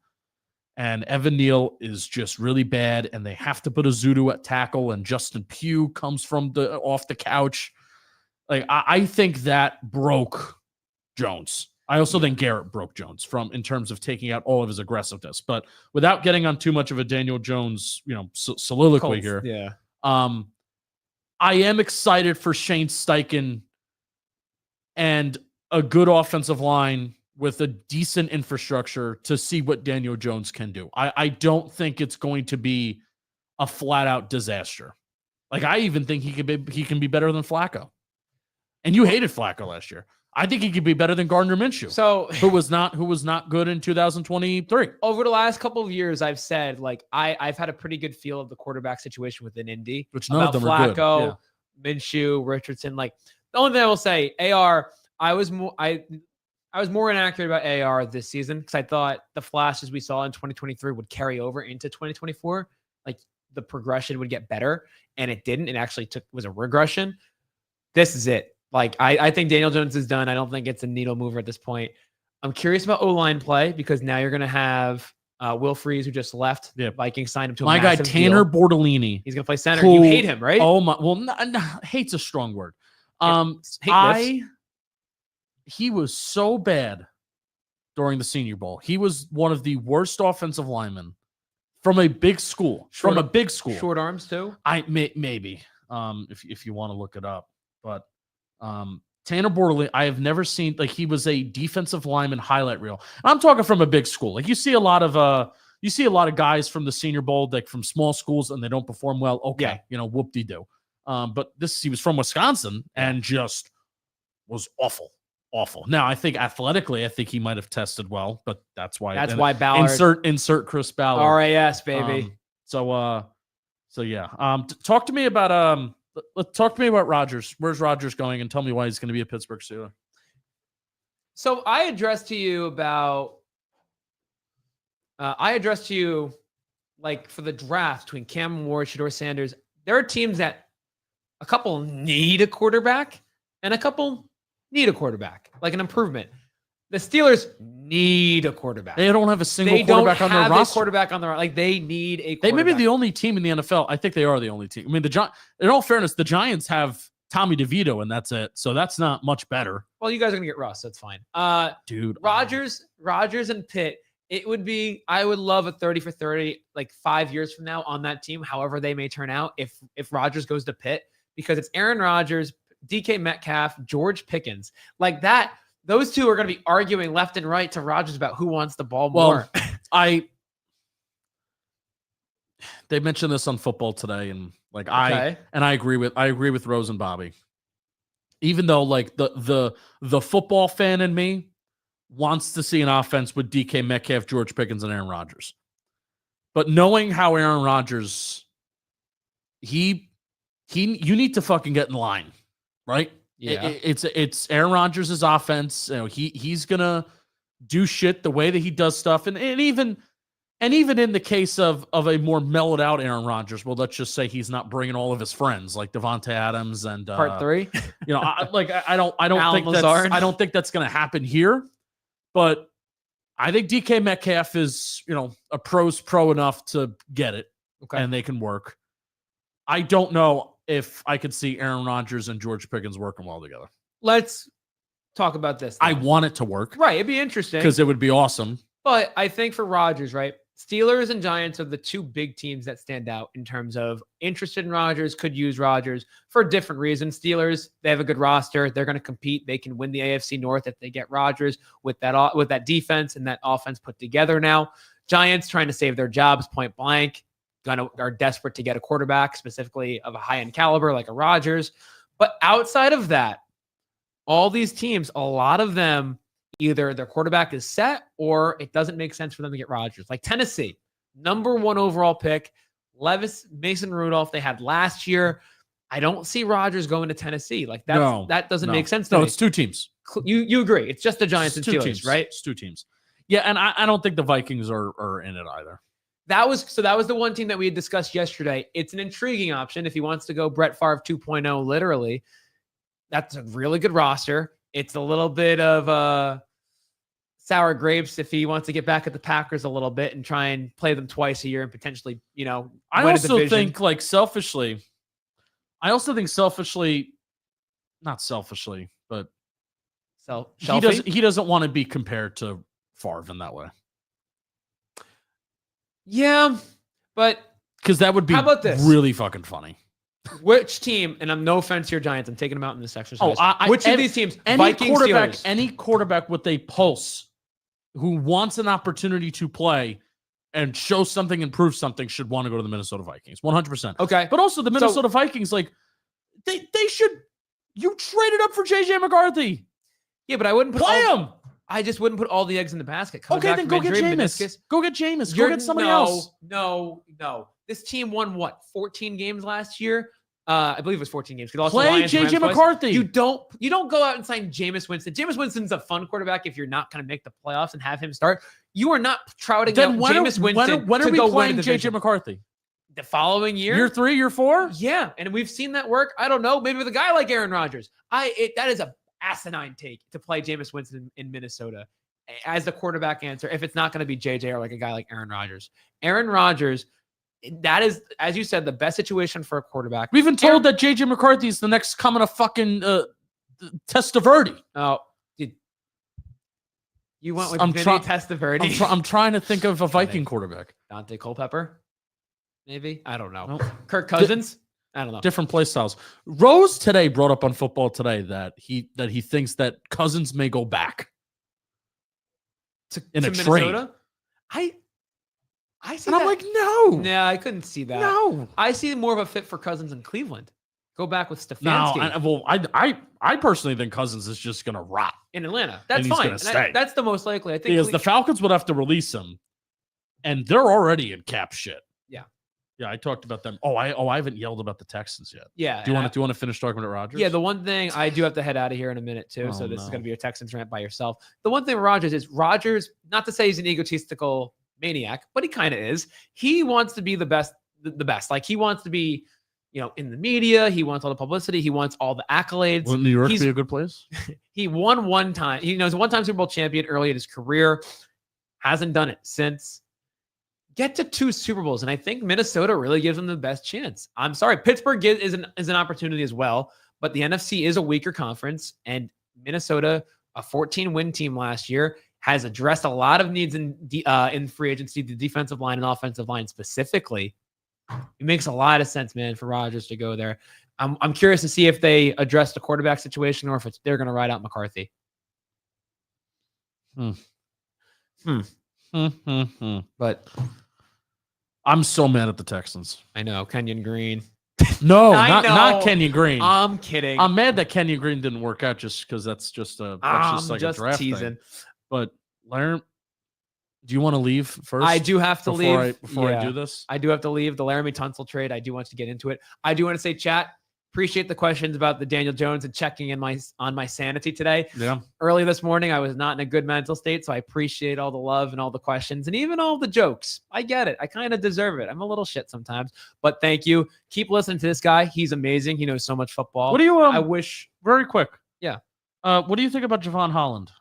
and Evan Neal is just really bad, and they have to put Azudu at tackle, and Justin Pugh comes from off the couch. Like I think that broke Jones. I also think Garrett broke Jones in terms of taking out all of his aggressiveness. But without getting on too much of a Daniel Jones, soliloquy here. Yeah. I am excited for Shane Steichen and a good offensive line with a decent infrastructure to see what Daniel Jones can do. I don't think it's going to be a flat out disaster. Like I even think he can be better than Flacco. And you hated Flacco last year. I think he could be better than Gardner Minshew, who was not good in 2023. Over the last couple of years, I've said I've had a pretty good feel of the quarterback situation within Indy, which none of them are good. Flacco, Minshew, Richardson. Like the only thing I will say, AR, I was more inaccurate about AR this season because I thought the flashes we saw in 2023 would carry over into 2024. Like the progression would get better, and it didn't. It actually was a regression. This is it. Like, I think Daniel Jones is done. I don't think it's a needle mover at this point. I'm curious about O-line play because now you're going to have Will Freeze, who just left. Yeah. Vikings signed him to a my guy, Tanner deal. Bortolini. He's going to play center. You hate him, right? Oh, my. Well, hate's a strong word. He was so bad during the Senior Bowl. He was one of the worst offensive linemen from a big school. Short arms, too? Maybe, if you want to look it up. But Tanner Bortolini, I have never seen, like, he was a defensive lineman highlight reel. And I'm talking from a big school. Like, you see a lot of guys from the Senior Bowl, like from small schools, and they don't perform well. Okay, whoop-de-doo. But he was from Wisconsin and just was awful. Now, I think athletically, he might have tested well, but that's why Ballard insert Chris Ballard. RAS, baby. So yeah. Talk to me about Talk to me about Rodgers. Where's Rodgers going? And tell me why he's going to be a Pittsburgh Steeler. So I addressed to you like for the draft between Cam Ward, Shedeur Sanders. There are teams that a couple need a quarterback and a couple need a quarterback, like an improvement. The Steelers need a quarterback. They don't have a single quarterback on their roster. They don't have a quarterback on their like they need a quarterback. They may be the only team in the NFL. I think they are the only team. I mean, in all fairness, the Giants have Tommy DeVito, and that's it. So that's not much better. Well, you guys are gonna get Russ. That's fine. Dude, Rodgers and Pitt. I would love a 30 for 30, like 5 years from now on that team, however they may turn out if Rodgers goes to Pitt, because it's Aaron Rodgers, DK Metcalf, George Pickens. Like that. Those two are going to be arguing left and right to Rodgers about who wants the ball more. They mentioned this on Football Today, and I agree with Rose and Bobby. Even though like the football fan in me wants to see an offense with DK Metcalf, George Pickens, and Aaron Rodgers. But knowing how Aaron Rodgers, you need to fucking get in line, right? Yeah, it's Aaron Rodgers' offense. He's gonna do shit the way that he does stuff, and even And even in the case of a more mellowed out Aaron Rodgers, well, let's just say he's not bringing all of his friends like Devontae Adams and Part 3. I don't Alan think Lazard. I don't think that's going to happen here. But I think DK Metcalf is a pro's pro enough to get it, and they can work. I don't know if I could see Aaron Rodgers and George Pickens working well together. Let's talk about this. I want it to work. Right. It'd be interesting. Because it would be awesome. But I think for Rodgers, right, Steelers and Giants are the two big teams that stand out in terms of interested in Rodgers, could use Rodgers for different reasons. Steelers, they have a good roster. They're going to compete. They can win the AFC North if they get Rodgers with that defense and that offense put together now. Giants trying to save their jobs point blank, are desperate to get a quarterback, specifically of a high-end caliber like a Rodgers. But outside of that, all these teams, a lot of them, either their quarterback is set or it doesn't make sense for them to get Rodgers. Like Tennessee, number 1 overall pick, Levis, Mason Rudolph, they had last year. I don't see Rodgers going to Tennessee. Like that doesn't make sense to me. No, it's 2 teams. You agree. It's just the Giants and Steelers, teams, right? It's 2 teams. Yeah, and I don't think the Vikings are in it either. That was the one team that we had discussed yesterday. It's an intriguing option if he wants to go Brett Favre 2.0, literally. That's a really good roster. It's a little bit of sour grapes if he wants to get back at the Packers a little bit and try and play them twice a year and potentially, win I also a division. think not selfishly, but he doesn't want to be compared to Favre in that way. Yeah, but because that would be really fucking funny. Which team, and I'm no offense to your Giants, I'm taking them out in this exercise. Which of these teams, Vikings, Steelers? Any quarterback with a pulse who wants an opportunity to play and show something and prove something should want to go to the Minnesota Vikings. 100%. Okay. But also the Minnesota Vikings, like, they should. You traded up for JJ McCarthy. Yeah, but I wouldn't play him. I just wouldn't put all the eggs in the basket. Okay, then go get Jameis. Go get Jameis. Go get somebody else. No. This team won 14 games last year? I believe it was 14 games. Play JJ McCarthy. You don't go out and sign Jameis Winston. Jameis Winston's a fun quarterback if you're not going to make the playoffs and have him start. You are not trouting out Jameis Winston. When are we playing JJ McCarthy? The following year? Year 3, year 4? Yeah, and we've seen that work. I don't know. Maybe with a guy like Aaron Rodgers. That is a asinine take to play Jameis Winston in Minnesota as the quarterback answer if it's not going to be JJ or like a guy like Aaron Rodgers. Aaron Rodgers, that is, as you said, the best situation for a quarterback. We've been told that JJ McCarthy is the next coming of fucking Testaverde. Oh, you went with Vinny Testaverde. I'm trying to think of a Viking quarterback. Dante Culpepper, maybe. I don't know. Nope. Kirk Cousins. I don't know. Different play styles. Rose today brought up on Football Today that he thinks that Cousins may go back to a Minnesota. trade. I see. And I'm like, no. Yeah, I couldn't see that. No. I see more of a fit for Cousins in Cleveland. Go back with Stefanski. No, I personally think Cousins is just going to rot in Atlanta. That's and fine. He's stay. That's the most likely. I think because the Falcons would have to release him, and they're already in cap shit. Yeah, I talked about them. I haven't yelled about the Texans yet. Yeah. Do you want to finish talking about Rodgers? Yeah, the one thing I do have to head out of here in a minute too. So this is going to be a Texans rant by yourself. The one thing with Rodgers is not to say he's an egotistical maniac, but he kind of is. He wants to be the best. Like he wants to be, in the media. He wants all the publicity. He wants all the accolades. Will New York be a good place? He won one time. He's a one-time Super Bowl champion early in his career. Hasn't done it since. Get to 2 Super Bowls, and I think Minnesota really gives them the best chance. I'm sorry, Pittsburgh is an opportunity as well, but the NFC is a weaker conference, and Minnesota, a 14-win team last year, has addressed a lot of needs in free agency, the defensive line and offensive line specifically. It makes a lot of sense, man, for Rodgers to go there. I'm curious to see if they address the quarterback situation or if they're going to ride out McCarthy. But I'm so mad at the Texans. I know. Kenyon Green. No, not Kenyon Green. I'm kidding. I'm mad that Kenyon Green didn't work out just because that's just like a draft teasing. thing. But Larry, do you want to leave first? I do have to leave. Before I do this? I do have to leave. The Laramie Tunsil trade, I do want to get into it. I do want to say, chat, Appreciate the questions about the Daniel Jones and checking in on my sanity today. Yeah. Early this morning, I was not in a good mental state, so I appreciate all the love and all the questions and even all the jokes. I get it. I kind of deserve it. I'm a little shit sometimes, but thank you. Keep listening to this guy. He's amazing. He knows so much football. What do you? I wish. Very quick. Yeah. What do you think about Javon Holland?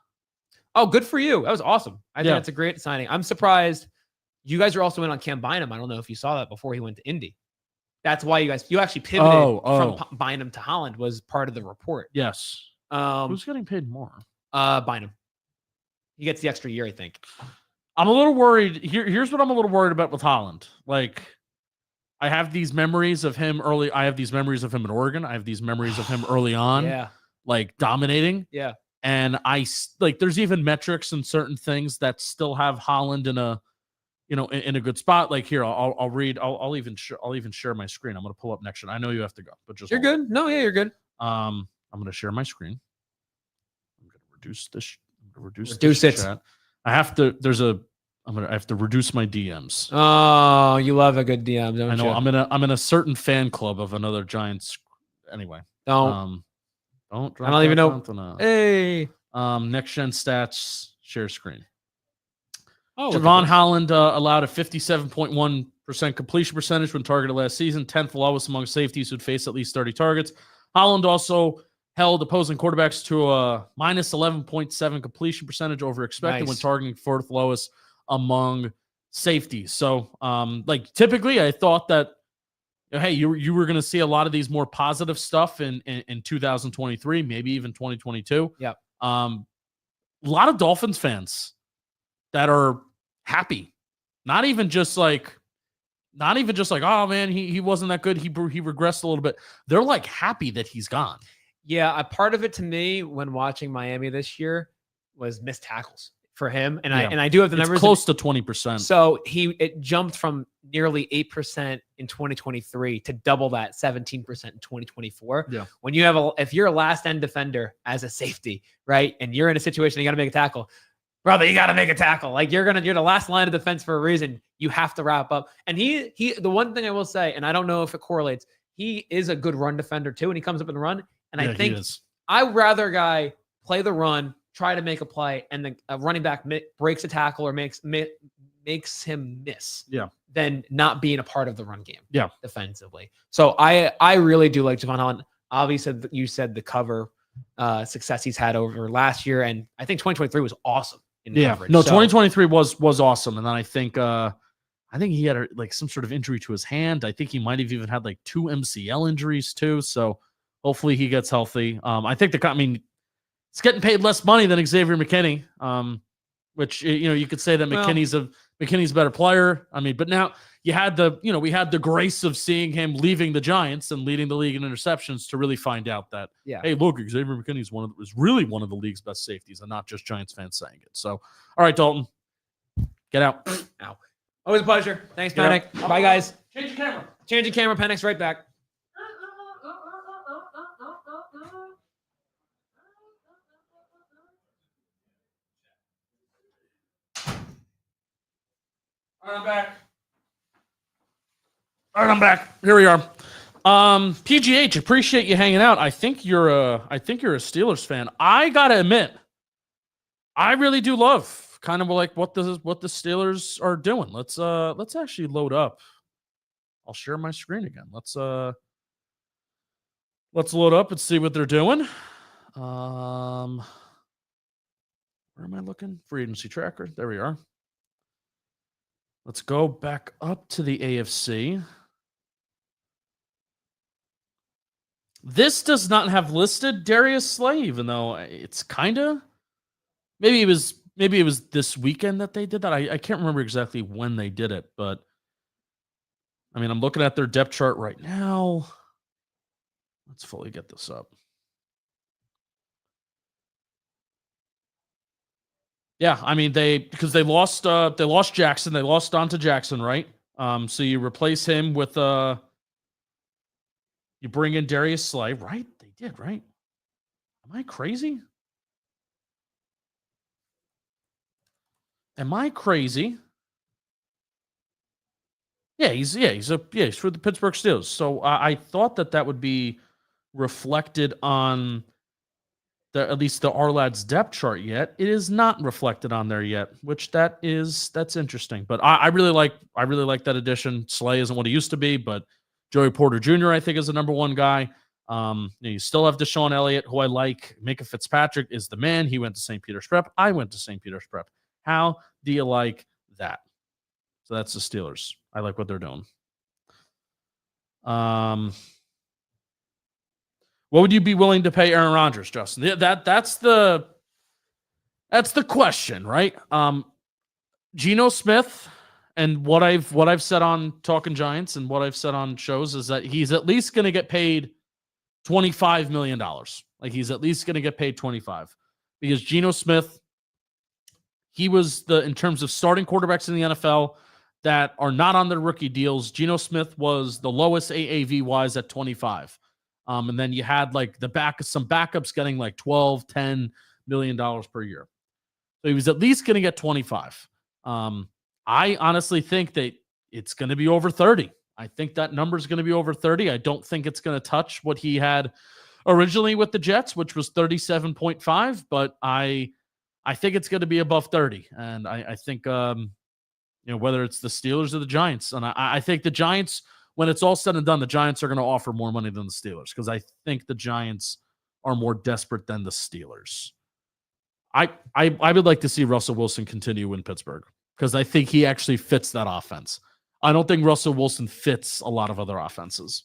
Oh, good for you. That was awesome. I think Yeah. that's a great signing. I'm surprised. You guys are also in on Cam Bynum. I don't know if you saw that before he went to Indy. That's why you actually pivoted from Bynum to Holland was part of the report. Yes. Who's getting paid more? Bynum. He gets the extra year, I think. I'm a little worried. Here's what I'm a little worried about with Holland. Like, I have these memories of him early. I have these memories of him in Oregon. I have these memories of him early on. Yeah. Like dominating. Yeah. And there's even metrics and certain things that still have Holland in a good spot. Like here, I'll read. I'll even share my screen. I'm going to pull up next one. I know you have to go, but just you're good. No, yeah, you're good. I'm going to share my screen. I'm going to reduce this. Reduce it. Chat. I have to. I have to reduce my DMs. Oh, you love a good DM, don't you? I know. I'm in a certain fan club of another Giants. Anyway, don't. I don't even know. Hey. Next gen stats. Share screen. Oh, Javon Holland allowed a 57.1% completion percentage when targeted last season, 10th lowest among safeties who'd face at least 30 targets. Holland also held opposing quarterbacks to a minus 11.7 completion percentage over expected when targeting 4th lowest among safeties. So, typically, I thought that, hey, you were going to see a lot of these more positive stuff in 2023, maybe even 2022. Yep. A lot of Dolphins fans that are happy, not even just like, oh man, he wasn't that good. He regressed a little bit. They're like happy that he's gone. Yeah, a part of it to me when watching Miami this year was missed tackles for him, and I do have the numbers close to 20%. So it jumped from nearly 8% in 2023 to double that 17% in 2024. Yeah, when you have if you're a last end defender as a safety, right, and you're in a situation you got to make a tackle. Brother, you got to make a tackle. Like you're the last line of defense for a reason. You have to wrap up. And the one thing I will say, and I don't know if it correlates, he is a good run defender too, and he comes up in the run. And I think I'd rather a guy play the run, try to make a play, and the running back breaks a tackle or makes him miss. Yeah. Than not being a part of the run game. Yeah. Defensively. So I really do like Javon Holland. Obviously, you said the cover success he's had over last year, and I think 2023 was awesome. Coverage. No, 2023 was awesome, and then I think he had some sort of injury to his hand. I think he might have even had 2 MCL injuries too. So hopefully he gets healthy. I think it's getting paid less money than Xavier McKinney, which you could say that McKinney's a better player. but now we had the grace of seeing him leaving the Giants and leading the league in interceptions to really find out that, hey, look, Xavier McKinney is really one of the league's best safeties and not just Giants fans saying it. So, all right, Dalton, get out. Ow. Always a pleasure. Thanks, Panic. Bye, guys. Change your camera. Change your camera. Panic's right back. All right, I'm back. Here we are. PGH, appreciate you hanging out. I think you're a Steelers fan. I gotta admit, I really do love kind of like what the Steelers are doing. Let's actually load up. I'll share my screen again. Let's load up and see what they're doing. Where am I looking? Free agency tracker. There we are. Let's go back up to the AFC. This does not have listed Darius Slay, even though it's kind of maybe it was this weekend that they did that. I can't remember exactly when they did it, but I'm looking at their depth chart right now. Let's fully get this up. Yeah, because they lost Jackson, they lost Donta Jackson, right? So you replace him with you bring in Darius Slay, right? They did, right? Am I crazy? Yeah, he's for the Pittsburgh Steelers. So I thought that would be reflected on at least the Ourlads depth chart yet. It is not reflected on there yet, which that's interesting. But I really like that addition. Slay isn't what he used to be, but Joey Porter Jr. I think is the number one guy. You still have Deshaun Elliott, who I like. Minka Fitzpatrick is the man. He went to St. Peter's Prep. I went to St. Peter's Prep. How do you like that? So that's the Steelers. I like what they're doing. What would you be willing to pay Aaron Rodgers, Justin? That's the question, right? Geno Smith, and what I've said on Talking Giants and what I've said on shows is that he's at least going to get paid $25 million. Like, he's at least going to get paid 25, because Geno Smith, he was in terms of starting quarterbacks in the NFL that are not on their rookie deals, Geno Smith was the lowest AAV wise at 25. And then you had like some backups getting like $12, $10 million per year. So he was at least going to get 25. I honestly think that it's going to be over 30. I think that number is going to be over 30. I don't think it's going to touch what he had originally with the Jets, which was 37.5, but I think it's going to be above 30. And I think, whether it's the Steelers or the Giants, and I think the Giants, when it's all said and done, the Giants are going to offer more money than the Steelers, because I think the Giants are more desperate than the Steelers. I would like to see Russell Wilson continue in Pittsburgh, because I think he actually fits that offense. I don't think Russell Wilson fits a lot of other offenses.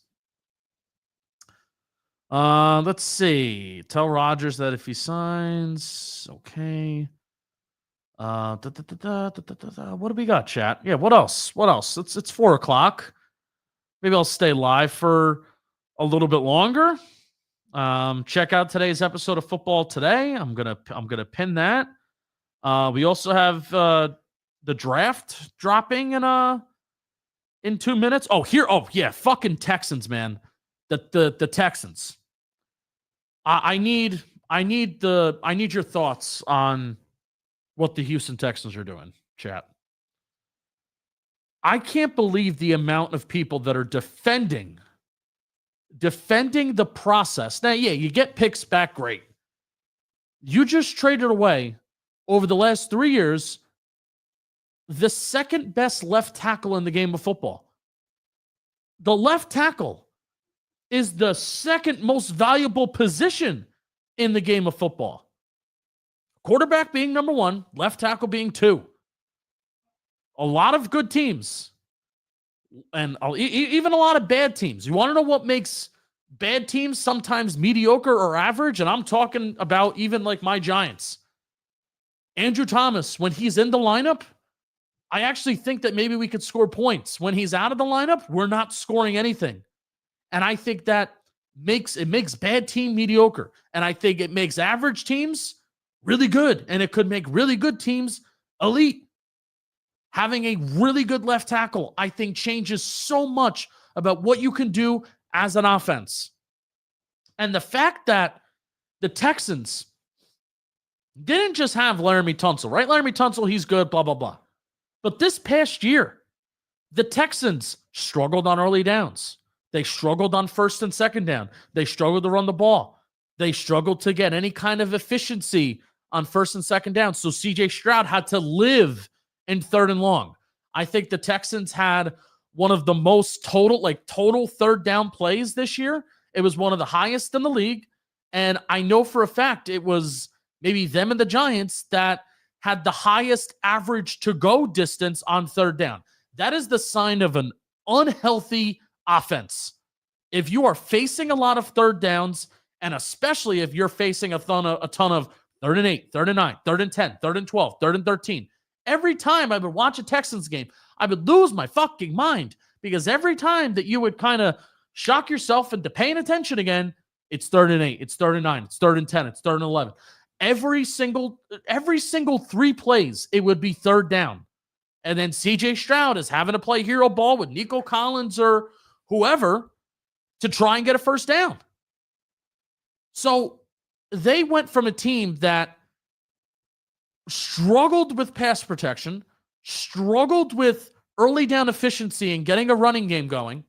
Let's see. Tell Rodgers that if he signs, okay. What do we got, chat? Yeah, what else? It's 4:00. Maybe I'll stay live for a little bit longer. Check out today's episode of Football Today. I'm gonna pin that. We also have the draft dropping in 2 minutes. Oh, yeah, fucking Texans, man. The Texans. I need your thoughts on what the Houston Texans are doing, chat. I can't believe the amount of people that are defending the process. Now, yeah, you get picks back, great. You just traded away, over the last 3 years, the second best left tackle in the game of football. The left tackle is the second most valuable position in the game of football. Quarterback being number one, left tackle being two. A lot of good teams, and even a lot of bad teams. You want to know what makes bad teams sometimes mediocre or average? And I'm talking about even like my Giants. Andrew Thomas, when he's in the lineup, I actually think that maybe we could score points. When he's out of the lineup, we're not scoring anything. And I think that makes bad team mediocre. And I think it makes average teams really good. And it could make really good teams elite. Having a really good left tackle, I think, changes so much about what you can do as an offense. And the fact that the Texans didn't just have Laramie Tunsil, right? Laramie Tunsil, he's good, blah, blah, blah. But this past year, the Texans struggled on early downs. They struggled on first and second down. They struggled to run the ball. They struggled to get any kind of efficiency on first and second down. So CJ Stroud had to live in third and long. I think the Texans had one of the most total third down plays this year. It was one of the highest in the league. And I know for a fact it was maybe them and the Giants that had the highest average to go distance on third down. That is the sign of an unhealthy offense. If you are facing a lot of third downs, and especially if you're facing a ton of 3rd and 8, 3rd and 9, 3rd and 10, 3rd and 12, 3rd and 13, every time I would watch a Texans game, I would lose my fucking mind, because every time that you would kind of shock yourself into paying attention again, it's 3rd and 8, it's 3rd and 9, it's 3rd and 10, it's 3rd and 11. Every single 3 plays, it would be third down. And then CJ Stroud is having to play hero ball with Nico Collins or whoever to try and get a first down. So they went from a team that struggled with pass protection, struggled with early down efficiency and getting a running game going,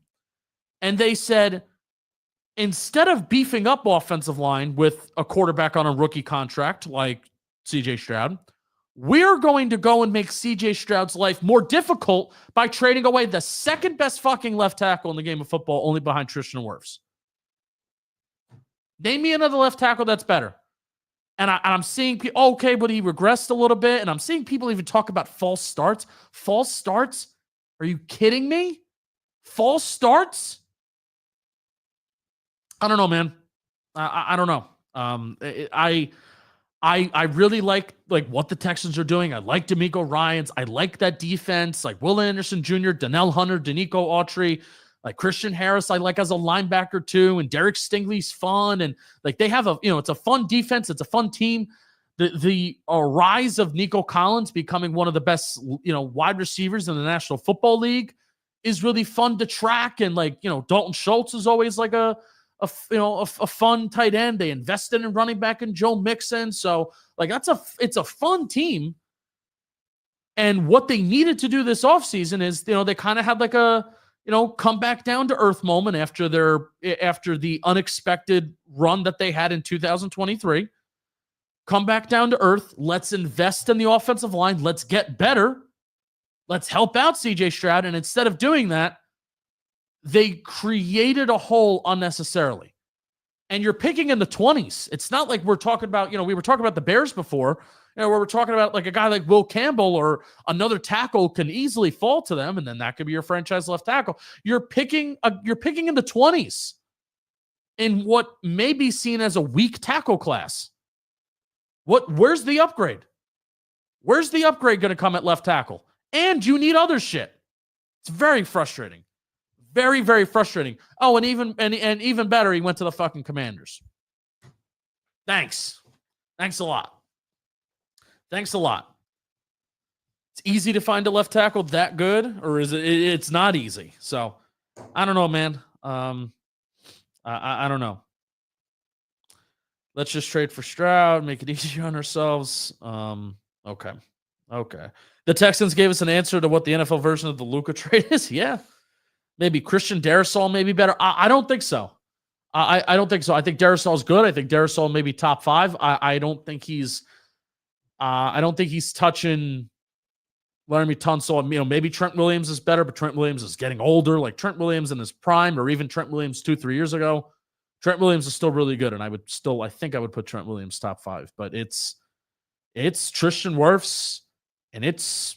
and they said, instead of beefing up offensive line with a quarterback on a rookie contract like CJ Stroud, we're going to go and make CJ Stroud's life more difficult by trading away the second best fucking left tackle in the game of football, only behind Tristan Wirfs. Name me another left tackle that's better. And I'm seeing people, okay, but he regressed a little bit. And I'm seeing people even talk about false starts. False starts? Are you kidding me? False starts? I don't know, man. I don't know. I really like what the Texans are doing. I like D'Amico Ryans. I like that defense. Like Will Anderson Jr., Donnell Hunter, Danico Autry, like Christian Harris. I like as a linebacker too. And Derek Stingley's fun. And like they have it's a fun defense. It's a fun team. The rise of Nico Collins becoming one of the best wide receivers in the National Football League is really fun to track. And Dalton Schultz is always like a fun tight end. They invested in running back and Joe Mixon. So it's a fun team. And what they needed to do this offseason is, they kind of had like a, come back down to earth moment after the unexpected run that they had in 2023. Come back down to earth. Let's invest in the offensive line. Let's get better. Let's help out CJ Stroud. And instead of doing that, they created a hole unnecessarily. And you're picking in the 20s. It's not like we're talking about, we were talking about the Bears before, where we're talking about like a guy like Will Campbell or another tackle can easily fall to them, and then that could be your franchise left tackle. You're picking in the 20s in what may be seen as a weak tackle class. Where's the upgrade? Where's the upgrade going to come at left tackle? And you need other shit. It's very frustrating. Very, very frustrating. Oh, and even better, he went to the fucking Commanders. Thanks a lot. Thanks a lot. It's easy to find a left tackle that good, or is it? It's not easy. So I don't know, man. I don't know. Let's just trade for Stroud, make it easier on ourselves. Okay. The Texans gave us an answer to what the NFL version of the Luka trade is. Yeah. Maybe Christian Darrisaw may be better. I don't think so. I don't think so. I think Darrisaw's good. I think Darrisaw may be top 5. I don't think he's touching Laramie Tunsil. Maybe Trent Williams is better, but Trent Williams is getting older. Like Trent Williams in his prime, or even Trent Williams 2-3 years ago. Trent Williams is still really good, and I think I would put Trent Williams top 5. But it's Tristan Wirfs, and it's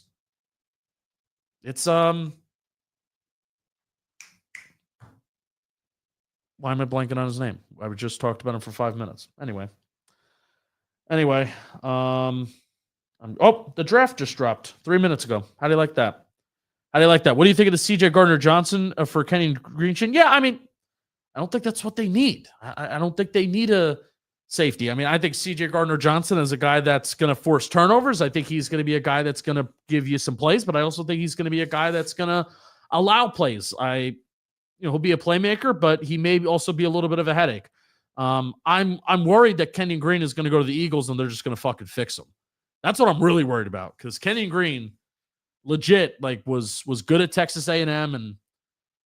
why am I blanking on his name? I just talked about him for 5 minutes. Anyway, the draft just dropped 3 minutes ago. How do you like that? What do you think of the CJ Gardner-Johnson for Kenny Greenchin? Yeah, I don't think that's what they need. I don't think they need a safety. I think CJ Gardner-Johnson is a guy that's going to force turnovers. I think he's going to be a guy that's going to give you some plays, but I also think he's going to be a guy that's going to allow plays. He'll be a playmaker, but he may also be a little bit of a headache. I'm worried that Kenyon Green is going to go to the Eagles and they're just going to fucking fix him. That's what I'm really worried about, because Kenyon Green legit was good at Texas A&M, and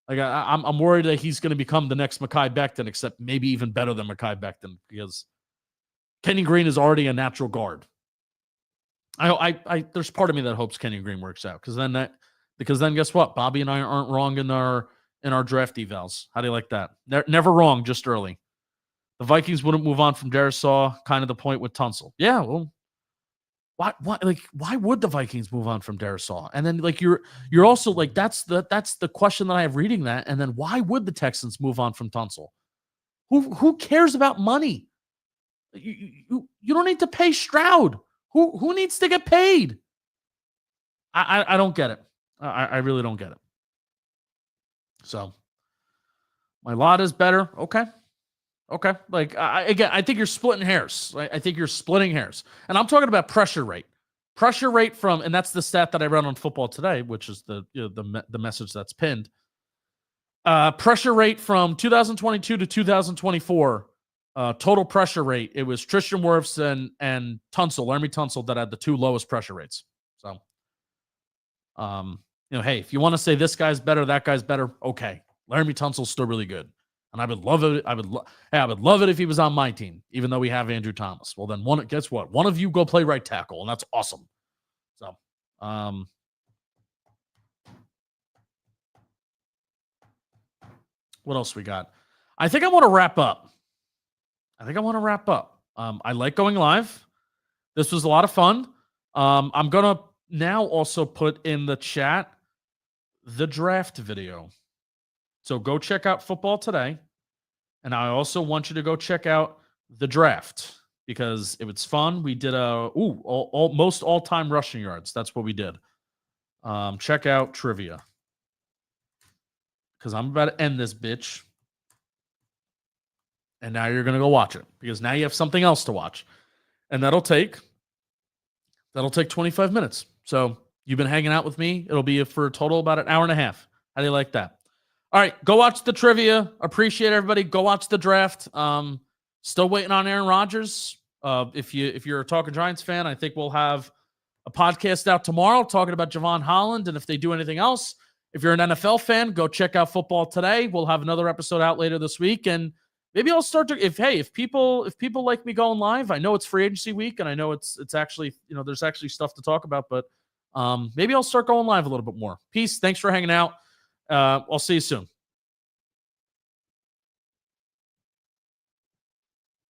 I'm worried that he's going to become the next Mekhi Becton, except maybe even better than Mekhi Becton, because Kenyon Green is already a natural guard. There's part of me that hopes Kenyon Green works out, because then guess what? Bobby and I aren't wrong in our draft evals. How do you like that? Never wrong, just early. The Vikings wouldn't move on from Darrisaw, kind of the point with Tunsil. Yeah, well, why would the Vikings move on from Darrisaw? And then you're also like, that's the question that I have reading that. And then why would the Texans move on from Tunsil? Who cares about money? You don't need to pay Stroud. Who needs to get paid? I don't get it. I really don't get it. So my lot is better. Okay. I think you're splitting hairs. Right? I think you're splitting hairs. And I'm talking about pressure rate. Pressure rate from, and that's the stat that I read on Football Today, which is the message that's pinned. Pressure rate from 2022 to 2024, total pressure rate. It was Tristan Wirfs and Tunsil, Laramie Tunsil, that had the 2 lowest pressure rates. So, hey, if you want to say this guy's better, that guy's better, okay. Laramie Tunsil's still really good. And I would love it. I would love it if he was on my team, even though we have Andrew Thomas. Well, then guess what? One of you go play right tackle, and that's awesome. So, what else we got? I think I want to wrap up. I like going live. This was a lot of fun. I'm going to now also put in the chat the draft video. So go check out Football Today. And I also want you to go check out the draft because it was fun. We did most all-time rushing yards. That's what we did. Check out trivia because I'm about to end this bitch. And now you're going to go watch it because now you have something else to watch. And that'll take 25 minutes. So you've been hanging out with me. It'll be for a total about an hour and a half. How do you like that? All right, go watch the trivia. Appreciate everybody. Go watch the draft. Still waiting on Aaron Rodgers. If you're a Talking Giants fan, I think we'll have a podcast out tomorrow talking about Javon Holland and if they do anything else. If you're an NFL fan, go check out Football Today. We'll have another episode out later this week, and maybe I'll start to if people like me going live. I know it's free agency week, and I know it's actually there's actually stuff to talk about, but maybe I'll start going live a little bit more. Peace. Thanks for hanging out. I'll see you soon.